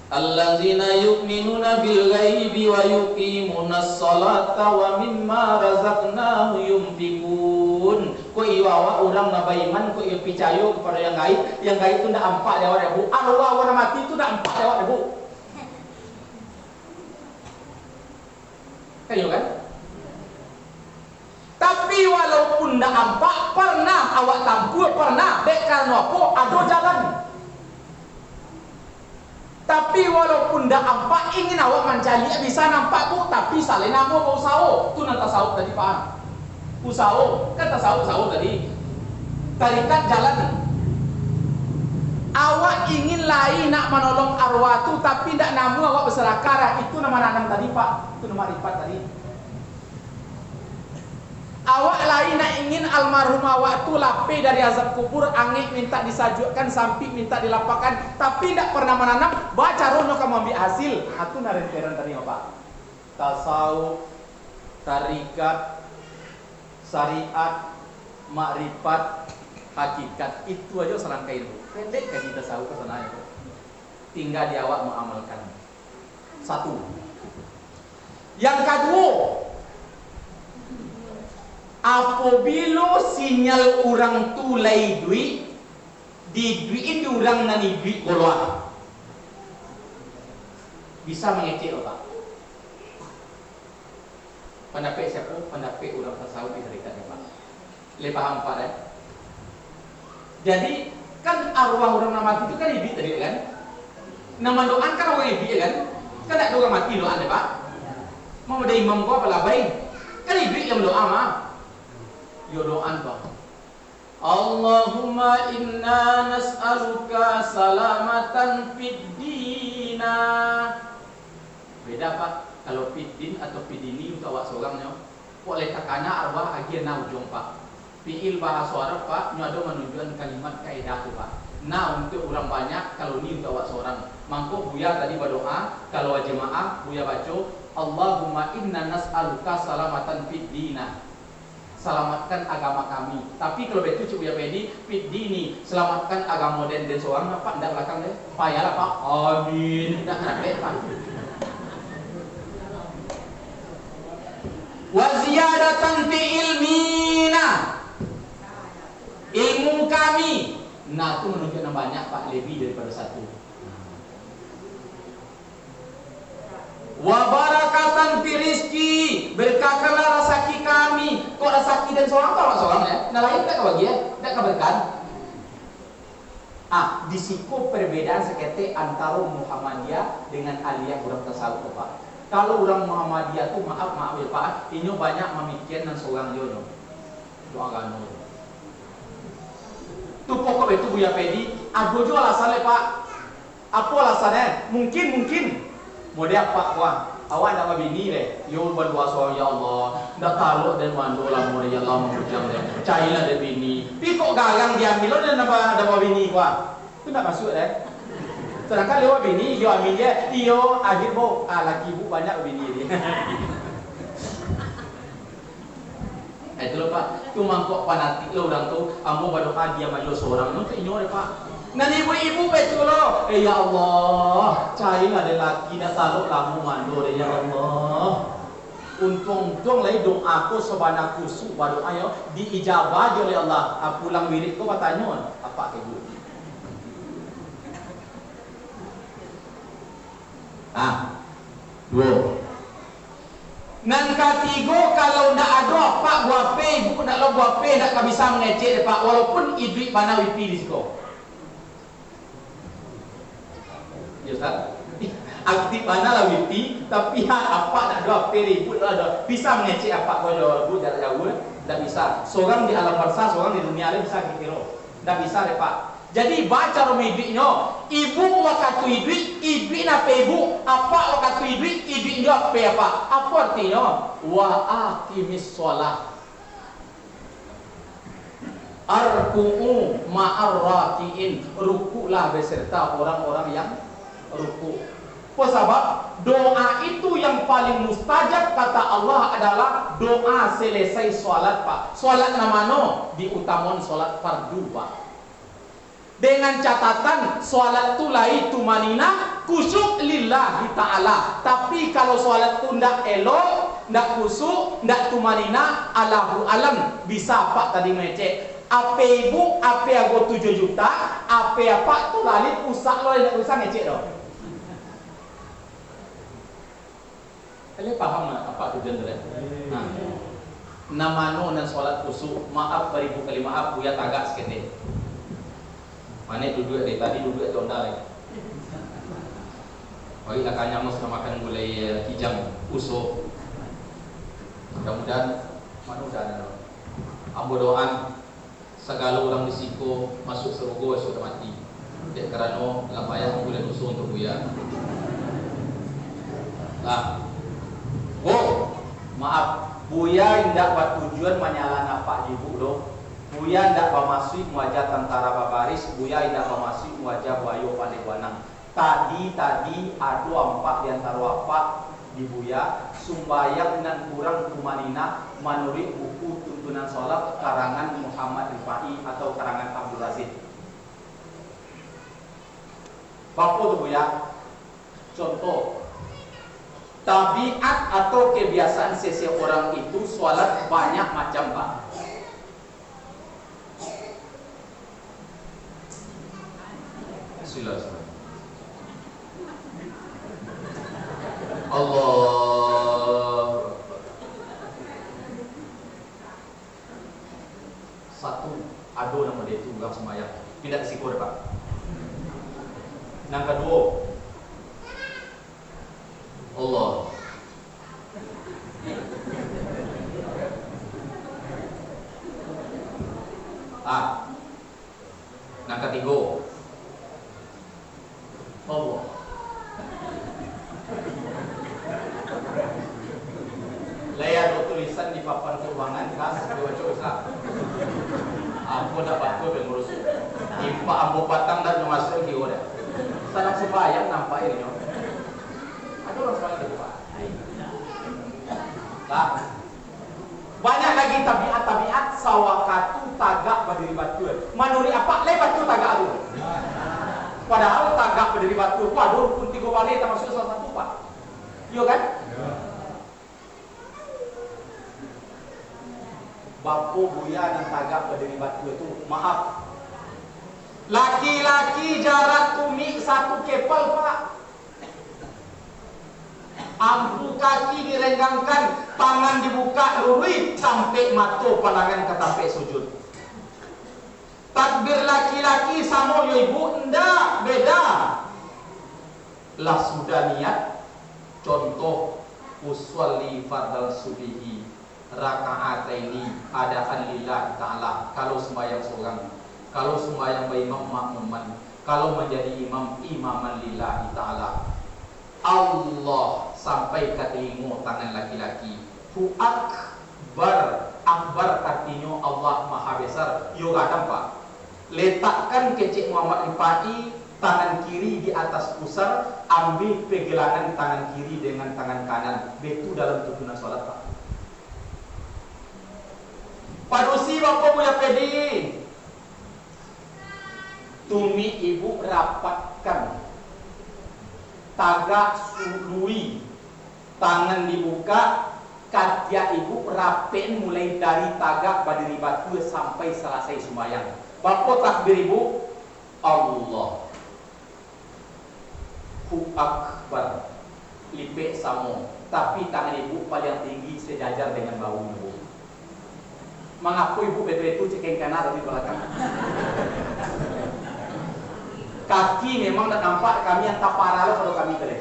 Allazina yu'minuna bil ghaibi wa yuqimunas salata wa mimma razaqnahum yunfiqun. Ko iwawa orang na baiman ko iyo percaya kepada yang gaib itu ndak ampak dia awak, Bu. Arwah orang mati itu ndak ampak dia awak, Bu. Kayo kan? Tapi walaupun ndak ampak pernah awak tampul pernah dek karena apa ado jalan. Tapi walaupun ndak ampak ingin awak mencari bisa nampak, Bu, tapi saleh namo kau usaha. Tu nak tasawuf tadi, Pak. Usaha, kan tasawuf tadi. Tarikat jalan. Awak ingin lain nak menolong arwah tu tapi ndak namu awak berserakah. Itu nama nanam tadi, Pak. Itu nama ripat tadi. Awak lain nak ingin almarhum awak tu lape dari azab kubur, angin minta disajukkan, samping minta dilapakkan, tapi tidak pernah menanam, baca rono kamu ambil hasil. Itu narenteran tadi apa? Tasawuf, tarikat, syariat, makrifat, hakikat, itu aja serangkaian itu. Pendek kan kita tasawuf ke sana itu. Tinggal di awak mengamalkan. Satu. Yang kedua, apabila sinyal orang tu lai duit di orang nani duit keluar bisa mengecek, Pak. Pendapat siapa? Pendapat orang tasawuf di syarikat, Pak. Le paham, Pak, ya? Jadi kan arwah orang mati itu kan ibi tadi kan. Nama doan kan orang ibi kan. Kan tak doa mati doan, ya, Pak. Mau ada imam kau apa labai? Kan ibi yang doa mah. Yo doan, Pak. Allahumma inna nas'aluka salamatan fid dina. Beda, Pak. Kalau fid din atau fid dini untuk awak seorangnya. Boleh takana arwah agian naujung, Pak. Fi'il bahasa Arab, Pak, ini ada menunjukkan kalimat kaidah tu, Pak. Nah, untuk orang banyak, kalau ni untuk awak seorang. Mangko Buya tadi berdoa, kalau jemaah Buya baca, Allahumma inna nas'aluka salamatan fid dina. Selamatkan agama kami. Tapi kalau betul cukup ya pedi fit dini, selamatkan agama dan seorang apa ndak belakang deh. Payahlah, Pak. Amin. Ndak ngarep, Pak. Wa ziyadatan fi ilmina. Ilmu kami. Nah, itu menunjukkan banyak, Pak, lebih daripada satu. Wa barakatan fi rizki, berkahkanlah rezeki kami. Kok rezeki dan seorang kalau seorang ya? Nah, lain tak bagi ya? Tak kabarkan. Di siku perbedaan sekete antara Muhammadiyah dengan aliyah orang tasawuf, Pak. Kalau orang Muhammadiyah tu maaf ya, Pak, ini banyak memikirkan seorang jono. Doa gano. Tu pokok itu Buya Pedi aku juga alasannya Pak. Apa alasannya? Mungkin mau dia Pak wah. Awak nak bini deh, yo berdoa soal ya Allah, nak taluk dan mandu lah mau ya Allah mengucap deh, cailah deh bini. Tapi kok gagang diambil dan nama bini gua, itu nak masuk deh. Sedangkan lewat bini, yo ambil dia, iyo akhir bo, laki ibu banyak bini dia. Itu loh Pak, itu mangkok fanatik lo orang tu, ambo berdoa dia malu seorang, itu inyo deh Pak. Nan ibu-ibu betul lo, ya Allah, cailah deh laki nak taluk lamu mandu deh ya Allah. Untung-untung lagi doaku sebanyak kusuk berdoa yo diijabah oleh Allah. Pulang wirid ko patanya, apa ke ibu? Dua. Nan katigo kalau ndak ada pak buape ibu nak lo buape nak bisa mengecek pak walaupun idrik mana wipi di situ. Ya Ustaz. Aktif mana lah wipi tapi apa nak ada ibu ada bisa mengecek apa kalau ibu jarak jauh ndak bisa. Seorang di alam barzah, seorang di dunia lain bisa kira. Ndak bisa deh Pak. Jadi baca romidiknya, ibu waktu idrik apa ibu, apa waktu idrik apa? Apa artinya? Wa aqimis sholat. Arku'u ma'ar raki'in, rukulah beserta orang-orang yang ruku. Sebab doa itu yang paling mustajab kata Allah adalah doa selesai sholat Pak. Sholat namanya diutaman sholat fardu Pak. Dengan catatan solat tu lai tumanina kusyuk lillahi ta'ala. Tapi kalau solat tu ndak elok, ndak kusyuk, ndak tumanina, Allahu alam. Bisa Pak tadi mecek. Apa ibu, apa aku 7 juta, apa tu lalit usak lo yang usah ngecek lo. Kalian paham apa tujuan tu ya? Namano dan solat kusyuk, maaf beribu kali maaf, buya tagak sikit. Mana duduk deh, tadi duduk tonda lagi. Bagi kakaknya mau makan gulai kijang uso. Mudah-mudahan ambo doan segala orang risiko masuk surga sudah mati. Dek kerana enggak payah gulai uso untuk buya. Nah, maaf, buya indak buat tujuan menyalah apa ibu doh. Buya tidak memasuki wajah tentara babaris, Buya tidak memasuki wajah Bayo Pandeguanang. Tadi ada 4 di antara apa di Buya sumbayang dan kurang kumanina menurut buku tuntunan sholat karangan Muhammad Rifai atau karangan Abdul Razid. Apa itu Buya? Contoh, tabiat atau kebiasaan seseorang itu sholat banyak macam Pak. Allah. Satu, ado nama dia itu orang sembahyang. Tidak sikur Pak. Yang kedua, Allah. Yang ketiga, Allah. Layar tulisan di papan keuangan kas baca Islam. Aku dapat gue mengurus. Impa ambo patang dan masuk kieu dah. Sadang sembahyang nampak ini. Ada orang sembahyang di Pak. Lah. Banyak lagi tabiat-tabiat sawakatu tagak berdiri batu. Manuri apa? Lebat tu tagak tu. Padahal tagak berdiri batu, waduh pun 3 wali termasuk salah satu Pak. Iya kan? Ya. Bapu buya dan tagak berdiri batu itu, maaf. Laki-laki jarak tumit 1 kepal Pak. Ampu kaki direnggangkan, tangan dibuka lurui sampai mata pandangan ke sampai sujud. Takbir laki-laki sama yo ibu ndak beda. Lah sudah niat contoh usolli fardal subihi rakaat ini adaan lillah ta'ala. Kalau sembahyang seorang Kalau sembahyang imam makmuman, kalau menjadi imam imaman lillahi ta'ala. Allah sampai ke telinga tangan laki-laki. Hu akbar. Akbar artinya Allah maha besar. Yoga nampak. Letakkan kecik Muhammad Rifai tangan kiri di atas pusar, ambil pegelangan tangan kiri dengan tangan kanan. Betul dalam tuntunan sholat, Pak. Padusi bapak punya pedi. Tumi ibu rapatkan, tagak sului, tangan dibuka, katia ibu rapen mulai dari tagak berdiri batu sampai selesai sembahyang. Bapak takbir ibu, Allah Hu Akbar, lipe samo, tapi tangan ibu paling tinggi sejajar dengan bahu ibu. Mengaku ibu betul-betul cekeng kanan dari belakang. Kaki memang tak nampak kami yang tak parah kalau kami boleh.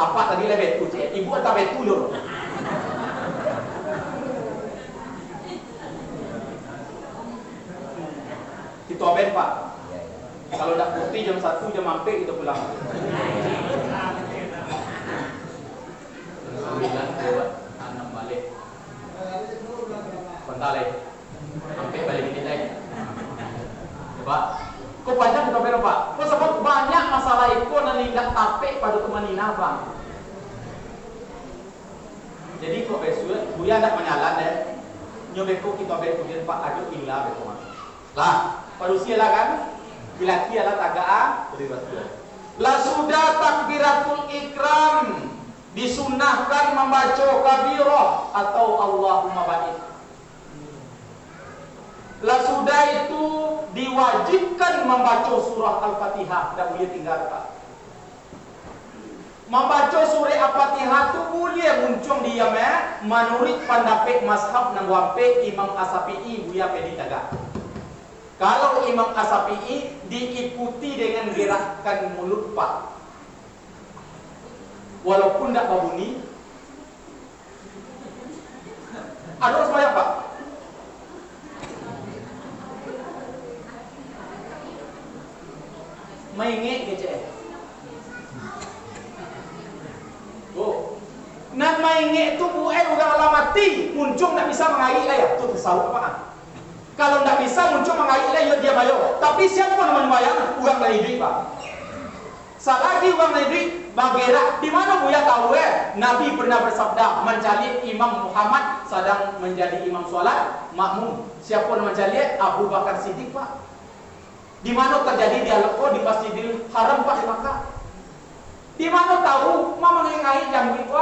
Apa tadi lah betul cek? Ibu tak betul loh. Kita oben Pak. Kalau nak putih jam 1 jam hampir kita pulang. 9 lewat 6 balik. Bentar lagi. Hampir balik ini lagi. Pak. Kau panjang kita bela Pak. Kau sebab banyak masalah itu nanti tapek pada teman Nina Pak. Jadi kau besok, buya nak menyalan deh. Nyobeko kita kemudian Pak aduk ilah betul lah. Padusia lah kan. Bila kia lah tagaa beribadah. Lah sudah takbiratul ikram disunahkan membaca kabirah atau Allahumma baik. Lah sudah itu diwajibkan membaca surah Al-Fatihah, tidak boleh tinggalkan. Membaca surah Al-Fatihah itu boleh muncul diam menurut pendapat mazhab nang wampe Imam As-Syafi'i buya pedi tagak. Kalau Imam As-Syafi'i diikuti dengan gerakan mulut Pak. Walaupun tidak berbunyi. Ada semuanya Pak. Maingek kece. Oh. Nak maingek tu buai udah alamati, muncul tak bisa mengair lah ya. Tu tasawuf apa? Kalau tak bisa muncul mengair lah ya dia mayo. Tapi siapa nama bayang uang dari duit Pak. Selagi uang dari duit bergerak, di mana buya tahu Nabi pernah bersabda menjalin Imam Muhammad sedang menjadi imam solat makmum. Siapa nama menjalin Abu Bakar Siddiq Pak. Di mana terjadi dialog di Masjidil Haram Pak di Makkah. Di mana tahu mama ngai jam itu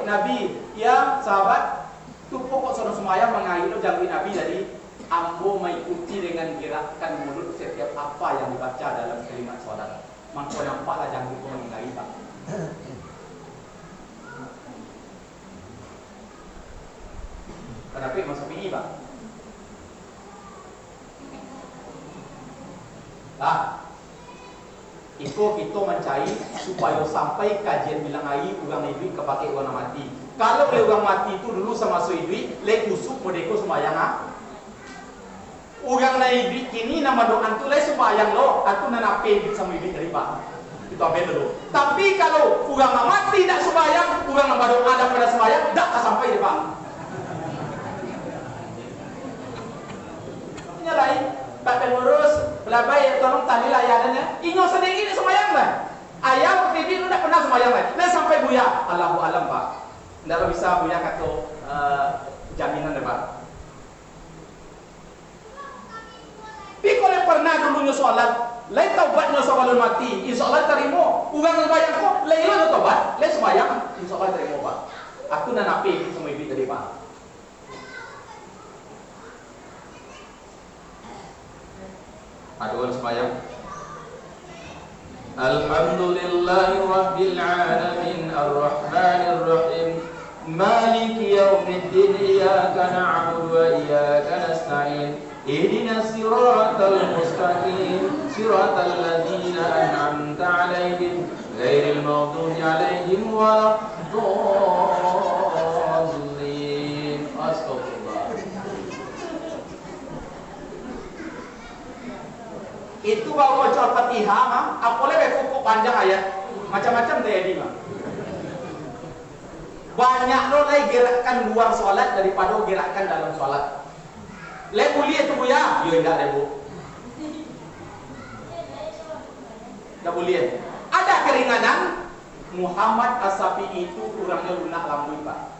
Nabi ya sahabat tu pokok sono semuanya mengai lo jam Nabi jadi ambo mengikuti dengan gerakan mulut setiap apa yang dibaca dalam kalimat salat. Maka nampaklah jam itu mengai Pak. Kenapa masuk ini Pak? Lah, itu kita mencari supaya sampai kajian bilang air orang hidup kepakai orang mati. Kalau orang mati itu dulu sama hidup, lek usuk modeko sembahyang orang hidup kini nama doa tu lek sembahyang lo, aku nak hidup sama hidup dari Pak. Itu apa dulu. Tapi kalau orang mati tak sembahyang, orang nama doa ada pada sembahyang, tak sampai di Pak. Nyalai. Pak pengurus belabai tolong tali layanannya. Inyo sendiri ini sembahyang lah. Ayam bibi lu tak pernah sembahyang lah. Lah sampai buya. Allahu alam Pak. Ndak bisa buya kata jaminan deh Pak. Tapi kalau pernah dulunya sholat, lain taubatnya sebelum mati, insya Allah terima. Uang sembahyang kok, lain lo taubat, lain sembahyang, insya Allah terima Pak. Aku nak napi sama ibu tadi Pak. Aduan sembahyang. Alhamdulillahi rabbil alamin arrahmanir rahim maliki yaumiddin iyyaka na'budu wa iyyaka nasta'in ihdinas siratal mustaqim siratal ladzina an'amta 'alaihim ghairil maghdubi 'alaihim waladdallin. Astagfirullah. Itu baru baca Al-Fatihah mah, apole kok panjang ayat. Macam-macam terjadi mah. Banyak lo lagi gerakan luar sholat daripada gerakan dalam sholat. Le boleh tu bu ya? Yo enggak deh bu. Enggak boleh. Ada keringanan. Muhammad As-Syafi'i itu orangnya lunak lambui pak.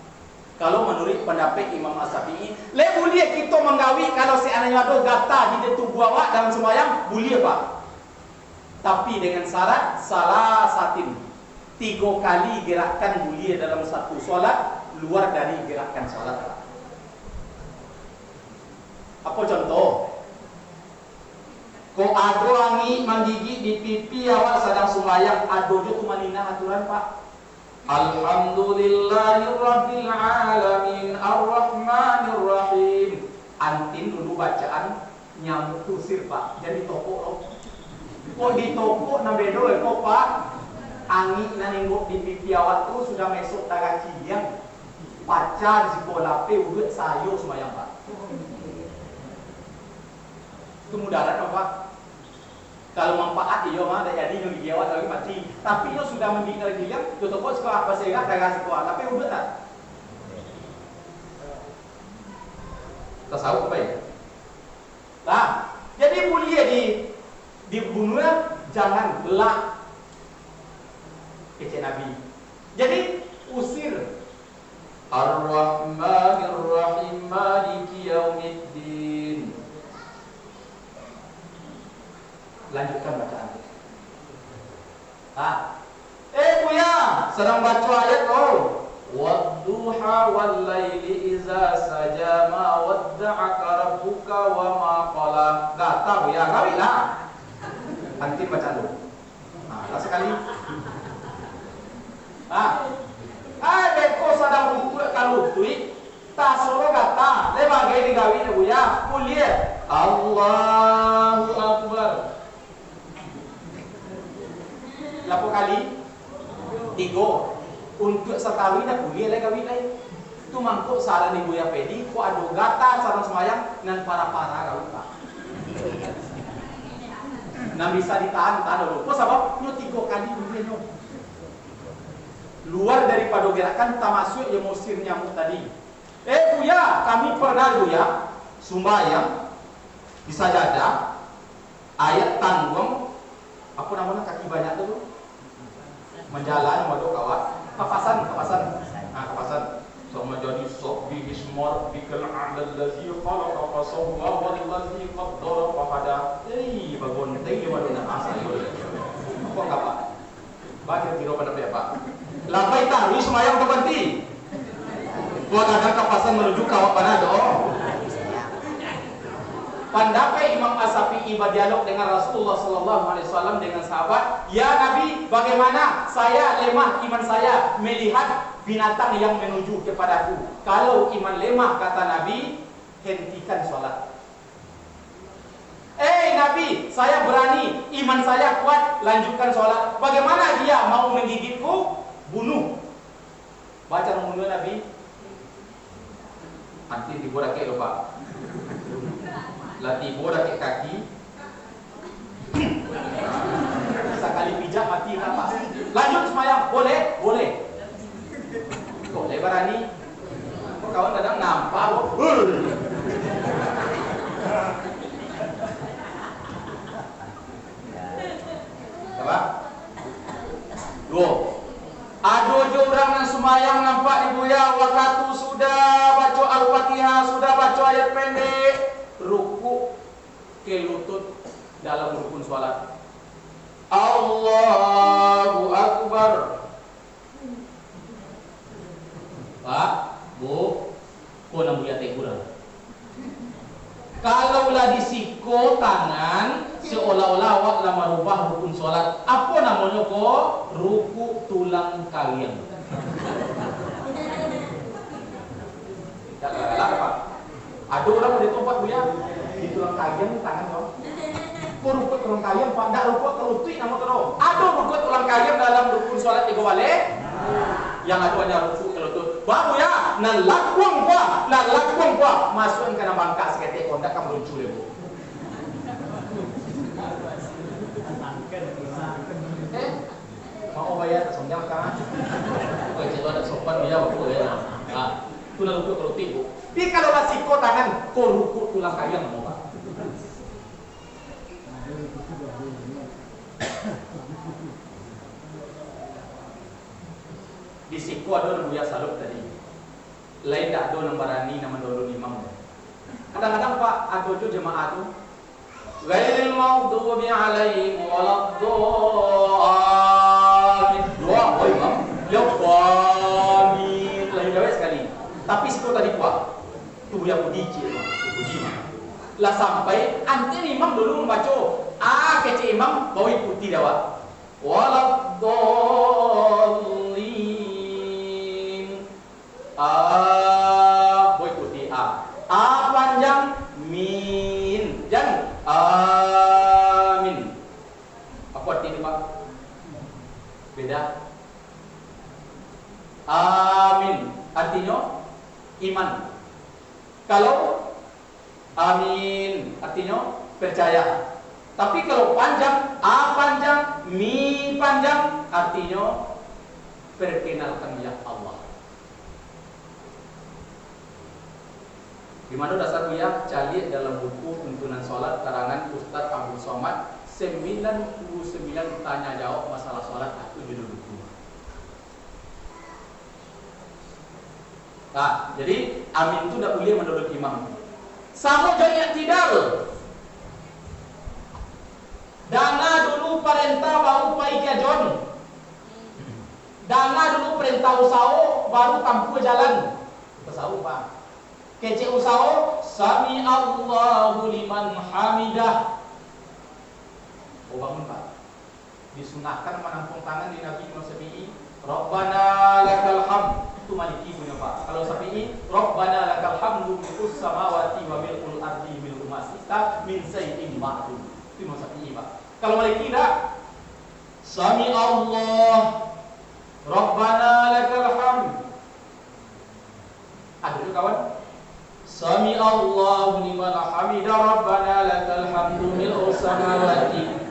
Kalau menurut pendapat Imam As-Syafi'i, le boleh kita menggawi kalau seandainya ada gata di tubuh awak dalam sembahyang, boleh pak. Tapi dengan syarat salah satin 3 kali gerakan boleh dalam satu solat luar dari gerakan solat. Apa contoh? Kau ado angi menggigit di pipi awak sedang sembahyang, ado jo tumanina aturan pak. Alhamdulillahirabbil alamin arrahmanir rahim. Antin dulu bacaan nyamuk tusir pak. Jadi toko kok di toko na bedo kok pak. Angin na nenggok di pipi awak tu sudah mesok darah ciang. Pacar di sekolah pe udah sayo sembahyang pak. Itu mudarat apa? Kalau manfaat dia mah ada jadi yang digawat lagi mati. Tapi dia sudah mendengar dia, dia tahu sekolah apa sehingga darah sekolah. Tapi udah tak. Tasawuf apa ya? Nah, jadi mulia dibunuh jangan belak kece Nabi. Jadi usir Ar-Rahmanir Rahim Maliki Yaumiddin. Lanjutkan bacaan. Buya, sedang baca ayat oh. Wadduha wal laili iza saja ma wadda'aka rabbuka wa ma qala. Gata buya, gawilah. Nanti baca dulu. Nah, sekali. Beko sedang ruku kalau tuik tak solo gata. Lebagai digawi buya, mulia. Allahu Akbar. Berapa kali? 3. Untuk setawi dah boleh lah kawin lain. Itu mangkuk saran ibu ya pedi. Kok ada gata sarang semayang dengan para kawin pak. Nah bisa ditahan dulu. Kok sebab? Yo 3 kali boleh yo. Luar daripada gerakan tamasuk yang musir nyamuk tadi. Buya, kami pernah buya sembayang di sajadah ayat tanggung apa namanya kaki banyak tu menjalan waduh kawat kapasan kapasan sama jadi sok bi ismar bikal allazi khalaqa fa sawwa wal ladzi qaddara fa hada bagon tei waduh na asal apa kapak baca tiro pada apa lambai tahu semayang berhenti buat ada kapasan menuju kawat panado. Pendapat Imam As-Syafi'i berdialog dengan Rasulullah sallallahu alaihi wasallam dengan sahabat, "Ya Nabi, bagaimana saya lemah iman saya melihat binatang yang menuju kepadaku? Kalau iman lemah," kata Nabi, "hentikan salat." Nabi, saya berani, iman saya kuat, lanjutkan salat. Bagaimana dia mau menggigitku? Bunuh. Baca membunuh Nabi. Nanti dibuat kayak lupa. Latih borak ke kaki. Sekali pijak mati apa? Lanjut semayang, boleh? Boleh berani. Kok kawan kadang nampak kok. Apa? Ada je orang yang semayang nampak ibu ya waktu sudah baca Al-Fatihah, sudah baca ayat pendek, ruku ke lutut dalam rukun salat. Allahu Akbar. Pak, Bu, kau nak buat teguran. Kalaulah disiko tangan seolah-olah awak lah merubah rukun salat. Apa namanya kok? Ruku tulang kalian. Tak galak Pak. Ada orang di tempat buya di tulang kalian tangan kau. Kau rukun tulang kalian Pak, tak rukun terutui nama terus. Ada rukun tulang kalian dalam rukun salat 3 balik. Yang ada hanya ruku terutut. Baru ya, nan lakuang gua, masukkan kena bangka seketik kontak kamu lucu deh bu. senjang kan. Oh, itu ada sopan dia apa ya. Nah, itu dah rukuk kalau tipu. Tapi kalau lah siko tangan, kau rukuk tulang kayang mau Pak. Di siko ada Buya Salup tadi. Lain tak ada nambarani nama dulu imam. Kadang-kadang Pak ada jo jemaah tu ghairil maghdubi alaihim waladdallin. Doa oh imam, ya amin. Lain jawab sekali. Tapi siko tadi kuat. Tu yang puji imam, puji imam. Lah sampai anten imam dulu membaca kece imam bawa ikuti dawa. Waladdallin. Bawa ikuti panjang min. Jangan amin. Apa arti ini Pak? Beda. Amin artinya iman. Kalau amin artinya percaya. Tapi kalau panjang, panjang, mi panjang artinya perkenalkan ya Allah. Di mana dasar Buya cari dalam buku tuntunan sholat karangan Ustaz Abdul Somad 99 tanya jawab masalah sholat itu judul buku. Nah, jadi amin itu tidak boleh menurut imam. Sama jangan tidak. Dana dulu perintah baru pai John. Dana dulu perintah usaha baru tampu jalan. Usaha Pak. Kece usaha sami Allahu liman hamidah. Oh bangun Pak. Disunahkan menampung tangan di Nabi Muhammad SAW. Rabbana lakal hamd. Itu Maliki punya Pak. Kalau Syafi'i, Rabbana lakal hamdu mil'us samawati wa mil'ul ardi mil'u ma syi'ta min syai'in ba'du. Itu Imam Syafi'i Pak. Kalau Maliki tidak, Sami Allah, Rabbana lakal hamd. Ada juga kawan. Sami Allah liman hamidah, Rabbana lakal hamdu mil'us samawati.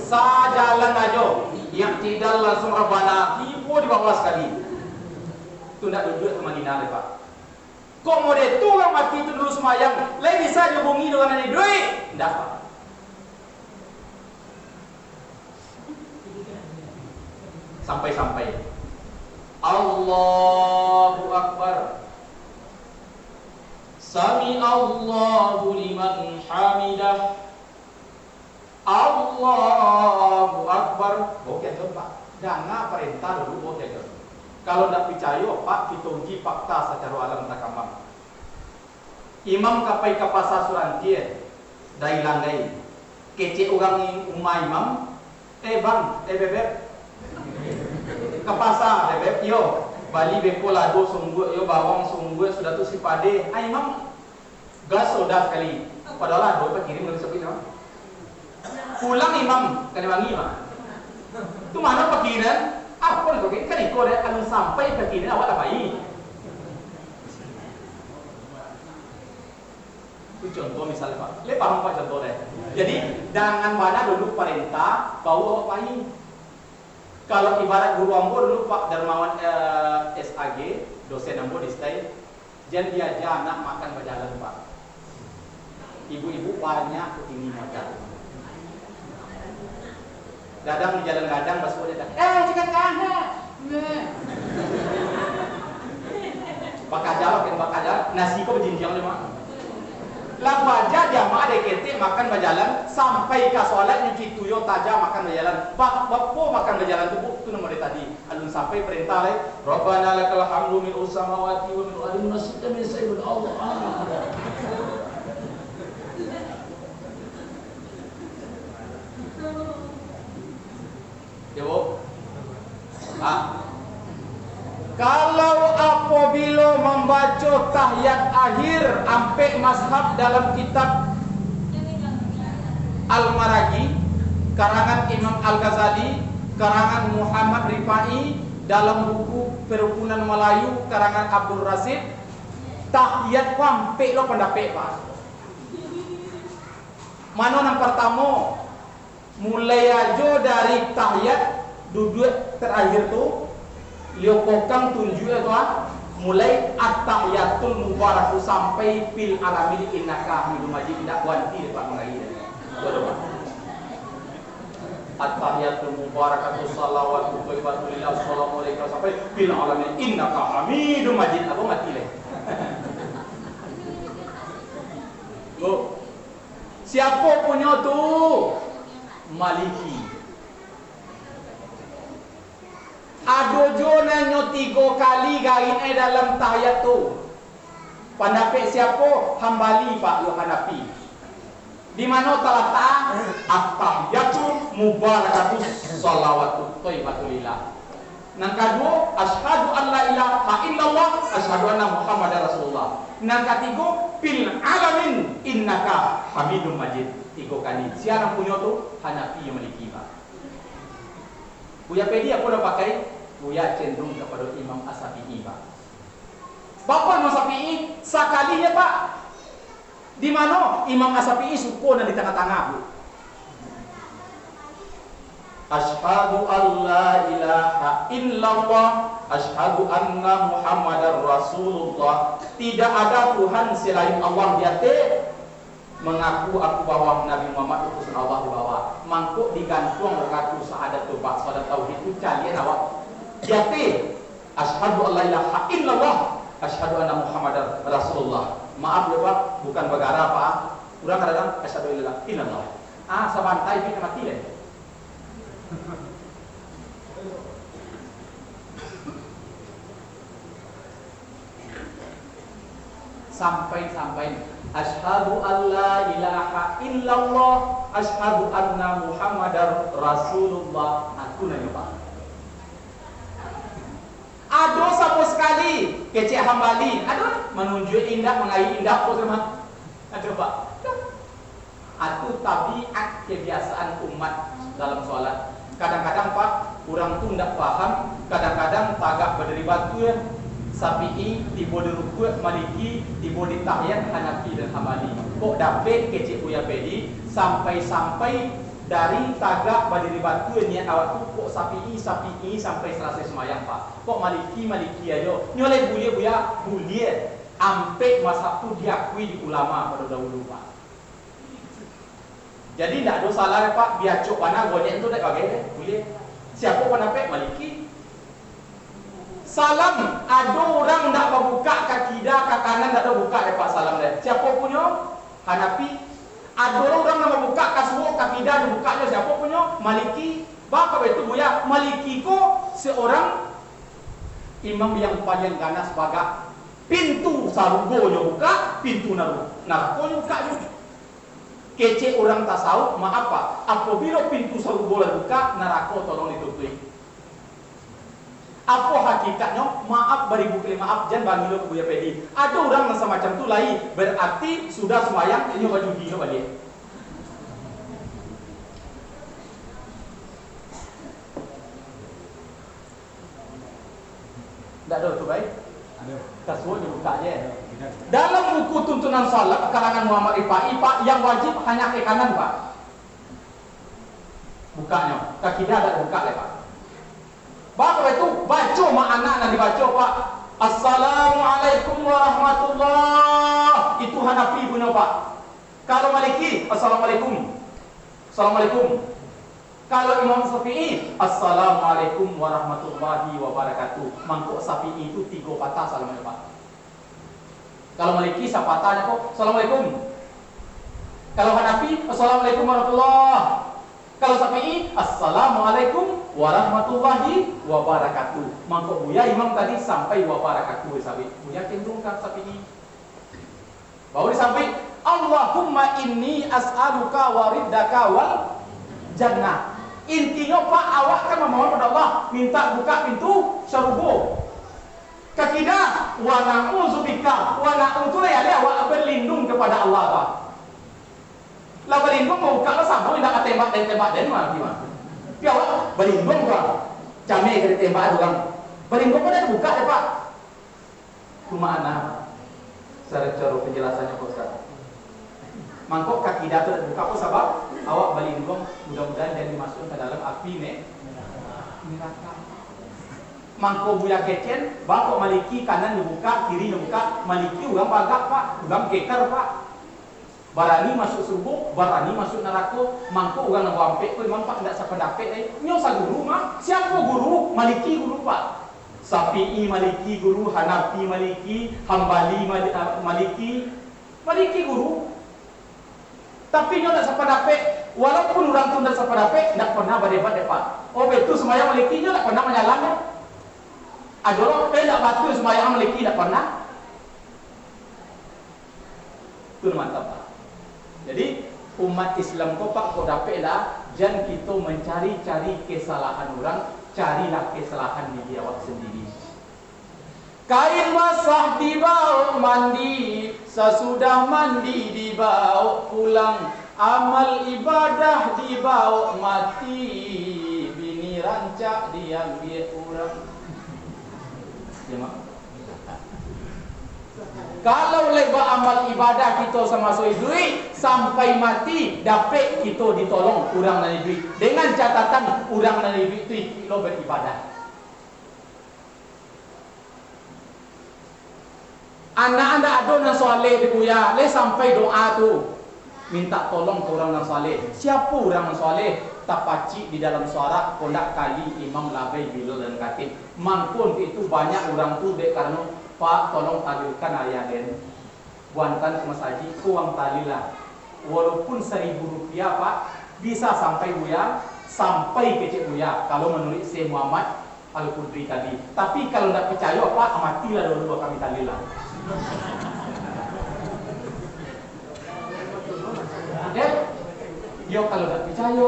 Sajalan aja. Yang tidak langsung Rabbana tipu di bawah sekali. Itu tidak duduk ke Madinah Pak. Kok mau dia tukang mati itu dulu semayang, lain bisa dihubungi dengan ini duit? Tidak Pak. Sampai-sampai Allahu Akbar. Sami Allahu liman hamidah. Allahu Akbar. Oke John Pak. Jangan perintah dulu oke John. Kalau tidak percaya Pak, kita uji fakta secara alam takamang. Imam kapai ke pasar Surantie, dari langgai. Kece orang umah imam. Bang, bebek. Ke pasar bebek yo. Bali beko lado sungguh yo bawang sungguh sudah tu si pade. Imam gas sudah sekali. Padahal lado pak kirim dari sepi no. Pulang imam kali wangi mah. Tu mana pakiran? Apa itu kan ikut deh kalau sampai pakiran awak apai. Itu contoh misalnya Pak. Le paham Pak contoh deh. Jadi jangan mana dulu perintah bawa apai. Kalau ibarat guru ambo dulu Pak Darmawan SAG, dosen ambo di stay, jangan diajar anak makan berjalan Pak. Ibu-ibu banyak ini makan. Dadang di jalan gadang pas dia cekat kana. Bakajal nasi kok berjinjang lima. Lah wajah jamaah dekete makan berjalan sampai ke salat nyuci tuyo taja makan berjalan. Bapo makan berjalan tu nomor tadi. Alun sampai perintah le Rabbana lakal hamdu min samawati wa min al-ardi nasita min sayyidil Allah. Jawab. Kalau apabila membaca tahiyat akhir sampai mazhab dalam kitab Al-Maraghi karangan Imam Al-Ghazali, karangan Muhammad Rifai, dalam buku Perukunan Melayu karangan Abdul Rasid, tahiyat sampai lo pendapat Pak. Mana yang pertama? mulai aja dari tahiyat duduk terakhir tu Leo kokang tunjuk tu mulai at-tahiyatul mubarakatuh sampai fil alamin innaka hamidum majid tidak ganti dekat mengaji dia. Betul. At-tahiyatul mubarakatuh salawatu thayyibatu lillah assalamu alaikum sampai fil alamin innaka hamidum majid apa mati leh. Go. Siapa punya tu? Maliki. Adojo nanyo 3 kali gain dalam tahiyat tu. Pendapat siapa? Hambali Pak yo Hanafi. Di mana terletak at-tahiyatu mubarakatuh shalawatu thayyibatulillah. Nang kedua, asyhadu an la ilaha illallah, asyhadu anna Muhammadar Rasulullah. Nang ketiga, fil alamin innaka hamidum majid. 3 kali. Siapa punya tu? Hanafi yang Maliki Pak. Buya pedi apa dah pakai? Buya cenderung kepada Imam As-Syafi'i Pak. Bapa Imam As-Syafi'i sekalinya Pak. Di mana Imam As-Syafi'i suka dan di tengah-tengah Bu. Asyhadu an la ilaha illallah, asyhadu anna Muhammadar Rasulullah. Tidak ada Tuhan selain Allah di atas. Mengaku aku bahwa Nabi Muhammad utusan Allah di bawah. Mangkuk digantung mengaku syahadat tobat, syahadat tauhid itu kalian awak. Jadi asyhadu an la ilaha illallah, asyhadu anna Muhammadar Rasulullah. Maaf ya Pak, bukan bagara Pak. Urang kadang asyhadu an la ilaha illallah. Sabantai kita mati deh. Sampai asyhadu an la ilaha illallah, asyhadu anna Muhammadar Rasulullah. Aku nanya Pak. Aduh sama sekali kecik hambali. Aduh menunjuk indah, mengayi indah apa sama. Aduh Pak. Aku tabiat kebiasaan umat dalam sholat. Kadang-kadang Pak, orang tu tidak paham. Kadang-kadang tagak berdiri batu ya. Syafi'i, tiba di rukuk, Maliki, tiba di tahiyat, Hanafi dan Hambali. Kok dapat kecik Buya Pedi sampai dari tagak berdiri batu niat awak tu kok Syafi'i sampai selesai semayang Pak. Kok Maliki ayo. Nyoleh Buya ampe masa tu diakui di ulama pada dahulu Pak. Jadi tidak ada salah Pak, biar cok mana gonek tu dah bagai boleh. Siapa pendapat Maliki? Salam, ada orang nak membuka kaki dah, kaki kanan tak ada buka Pak salam dia. Siapa punya? Hanafi. Ada orang nak membuka kasut kaki dah dibukanya siapa punya? Maliki. Bapa itu Buya, Maliki ko seorang imam yang paling ganas sebagai pintu sarugonya buka, pintu narakonya buka juga. Kece orang tasawuf, maaf Pak, apabila pintu sarugo buka, neraka tolong ditutupi. Apa hakikatnya? Maaf beri bukli maaf jangan bagi lo Buya Pedi. Ada orang yang semacam tu lain berarti sudah semayang ini baju dia balik. Tak ada tu baik. Ada. Kasut dibuka aja. Dalam buku tuntunan salat karangan Muhammad Rifai Pak yang wajib hanya ke kanan Pak. Bukanya, kaki dia ada buka Pak. Bapak itu baca makna yang dibaca Pak. Assalamualaikum warahmatullah. Itu Hanafi punya Pak. Kalau Maliki, Assalamualaikum. Assalamualaikum. Kalau Imam Syafi'i, Assalamualaikum warahmatullahi wabarakatuh. Mangkuk Syafi'i itu 3 patah salamnya Pak. Kalau Maliki sapatanya kok Assalamualaikum. Kalau Hanafi, Assalamualaikum warahmatullah. Kalau Syafi'i, Assalamualaikum warahmatullahi wabarakatuh. Mangkuk Buya Imam tadi sampai wabarakatuh Syafi'i. Buya cenderung kan Syafi'i. Baru sampai Allahumma inni as'aluka waridaka wal jannah. Intinya Pak, awak kan memohon kepada Allah minta buka pintu syurga. Ketiga, wa na'udzubika, wa na'udzu ya awak berlindung kepada Allah Pak. Lah berlindung mau buka lah sama tidak tembak dan mah gimana? Dia awak berlindung Pak. Jame ke tembak orang. Berlindung pun ada buka ya Pak. Cuma ana. Cara penjelasannya kok sekarang. Mangkok kaki datu buka apa sebab awak balik dulu mudah-mudahan dan dimasukkan ke dalam api neraka. Mangko buya kecen, bako maliki kanan dibuka, kiri dibuka, maliki ugang bagak pak, ugang keker pak. Barani masuk surga, barani masuk neraka, mangko ugang nabampe, kau memang pak tidak sependapat nyosa guru mah, siapa guru? Maliki guru pak. Safi'i maliki guru, Hanafi maliki, Hambali maliki guru. Tapi nyo tak sependapat, walaupun orang tu tidak sependapat, tidak pernah berdebat pak. Oh betul semayang maliki nyo tak pernah menyalamnya. Adoro tak batu semayang maliki tak pernah. Itu mantap pak. Jadi umat Islam kau pak kau dapat lah, jangan kita mencari-cari kesalahan orang, carilah kesalahan diri awak sendiri. Kain basah dibawa mandi, sesudah mandi dibawa pulang, amal ibadah dibawa mati, bini rancak diambil orang. Ya, mak? Kalau leba amal ibadah kita sama soi duit sampai mati dapat kita ditolong orang dari duit dengan catatan orang dari duit itu lo beribadah. Anak-anak ada yang soleh di buya le sampai doa tu minta tolong ke orang yang soleh. Siapa orang yang soleh? Tapacik di dalam suara kondak kali Imam Labai Bilal dan Khatib. Mangkun itu banyak orang tu dek karena Pak tolong talilkan ayah den. Buankan ke masjid uang talilah. Walaupun Rp1.000 Pak bisa sampai buya, sampai kecil buya. Kalau menurut Syekh Muhammad Al-Qudri tadi. Tapi kalau tidak percaya Pak matilah dulu kami talilah. Yo kalau tidak percaya,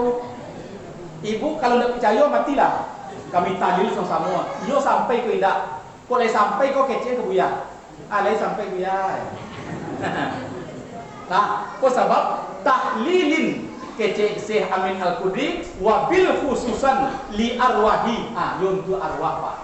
ibu kalau tidak percaya matilah. Kami talil sama-sama. Yo sampai ke indak. Kau lagi sampai kau kecil ke buya. Lagi sampai buya. Nah, kau sebab tahlilin kecil Syekh Amin Al-Qudri wabil khususan li arwahi. Yontu arwah pak.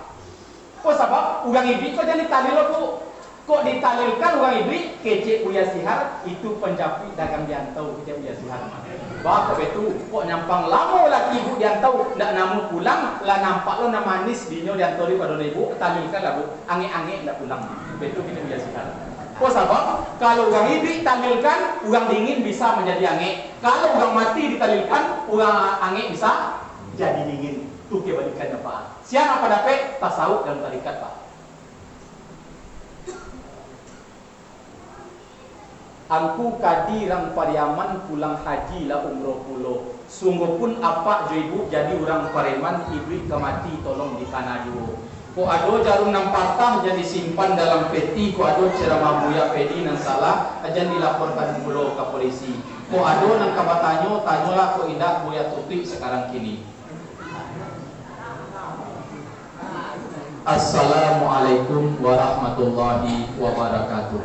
Kau sebab ugang ibi kau jadi talil aku. Kok ditalilkan orang iblis kecek Buya Sihar itu penjapit dagang diantau kecek Buya Sihar. Bapak itu kok nyampang lama lagi ibu diantau ndak namu pulang lah nampak lo nama manis dinyo diantau di pada ibu talilkan lah bu ange-ange ndak pulang. Betul kecek Buya Sihar. Kok sebab kalau orang iblis talilkan orang dingin bisa menjadi ange. Kalau orang mati ditalilkan orang ange bisa jadi dingin. Tuh kebalikannya pak. Siapa apa dapat tasawuf dalam tarikat pak. Angku kadirang pariaman pulang haji lah umroh pulo. Sungguh pun apa jo ibu jadi orang pareman iblis kemati tolong di kanaju. Ko ado jarum nang patah jadi simpan dalam peti. Ko ado ceramah buya pedi nang salah ajan dilaporkan pulo ke polisi. Ko ado nang kabatanyo tanyolah ko indak buya tutik sekarang kini. Assalamualaikum warahmatullahi wabarakatuh.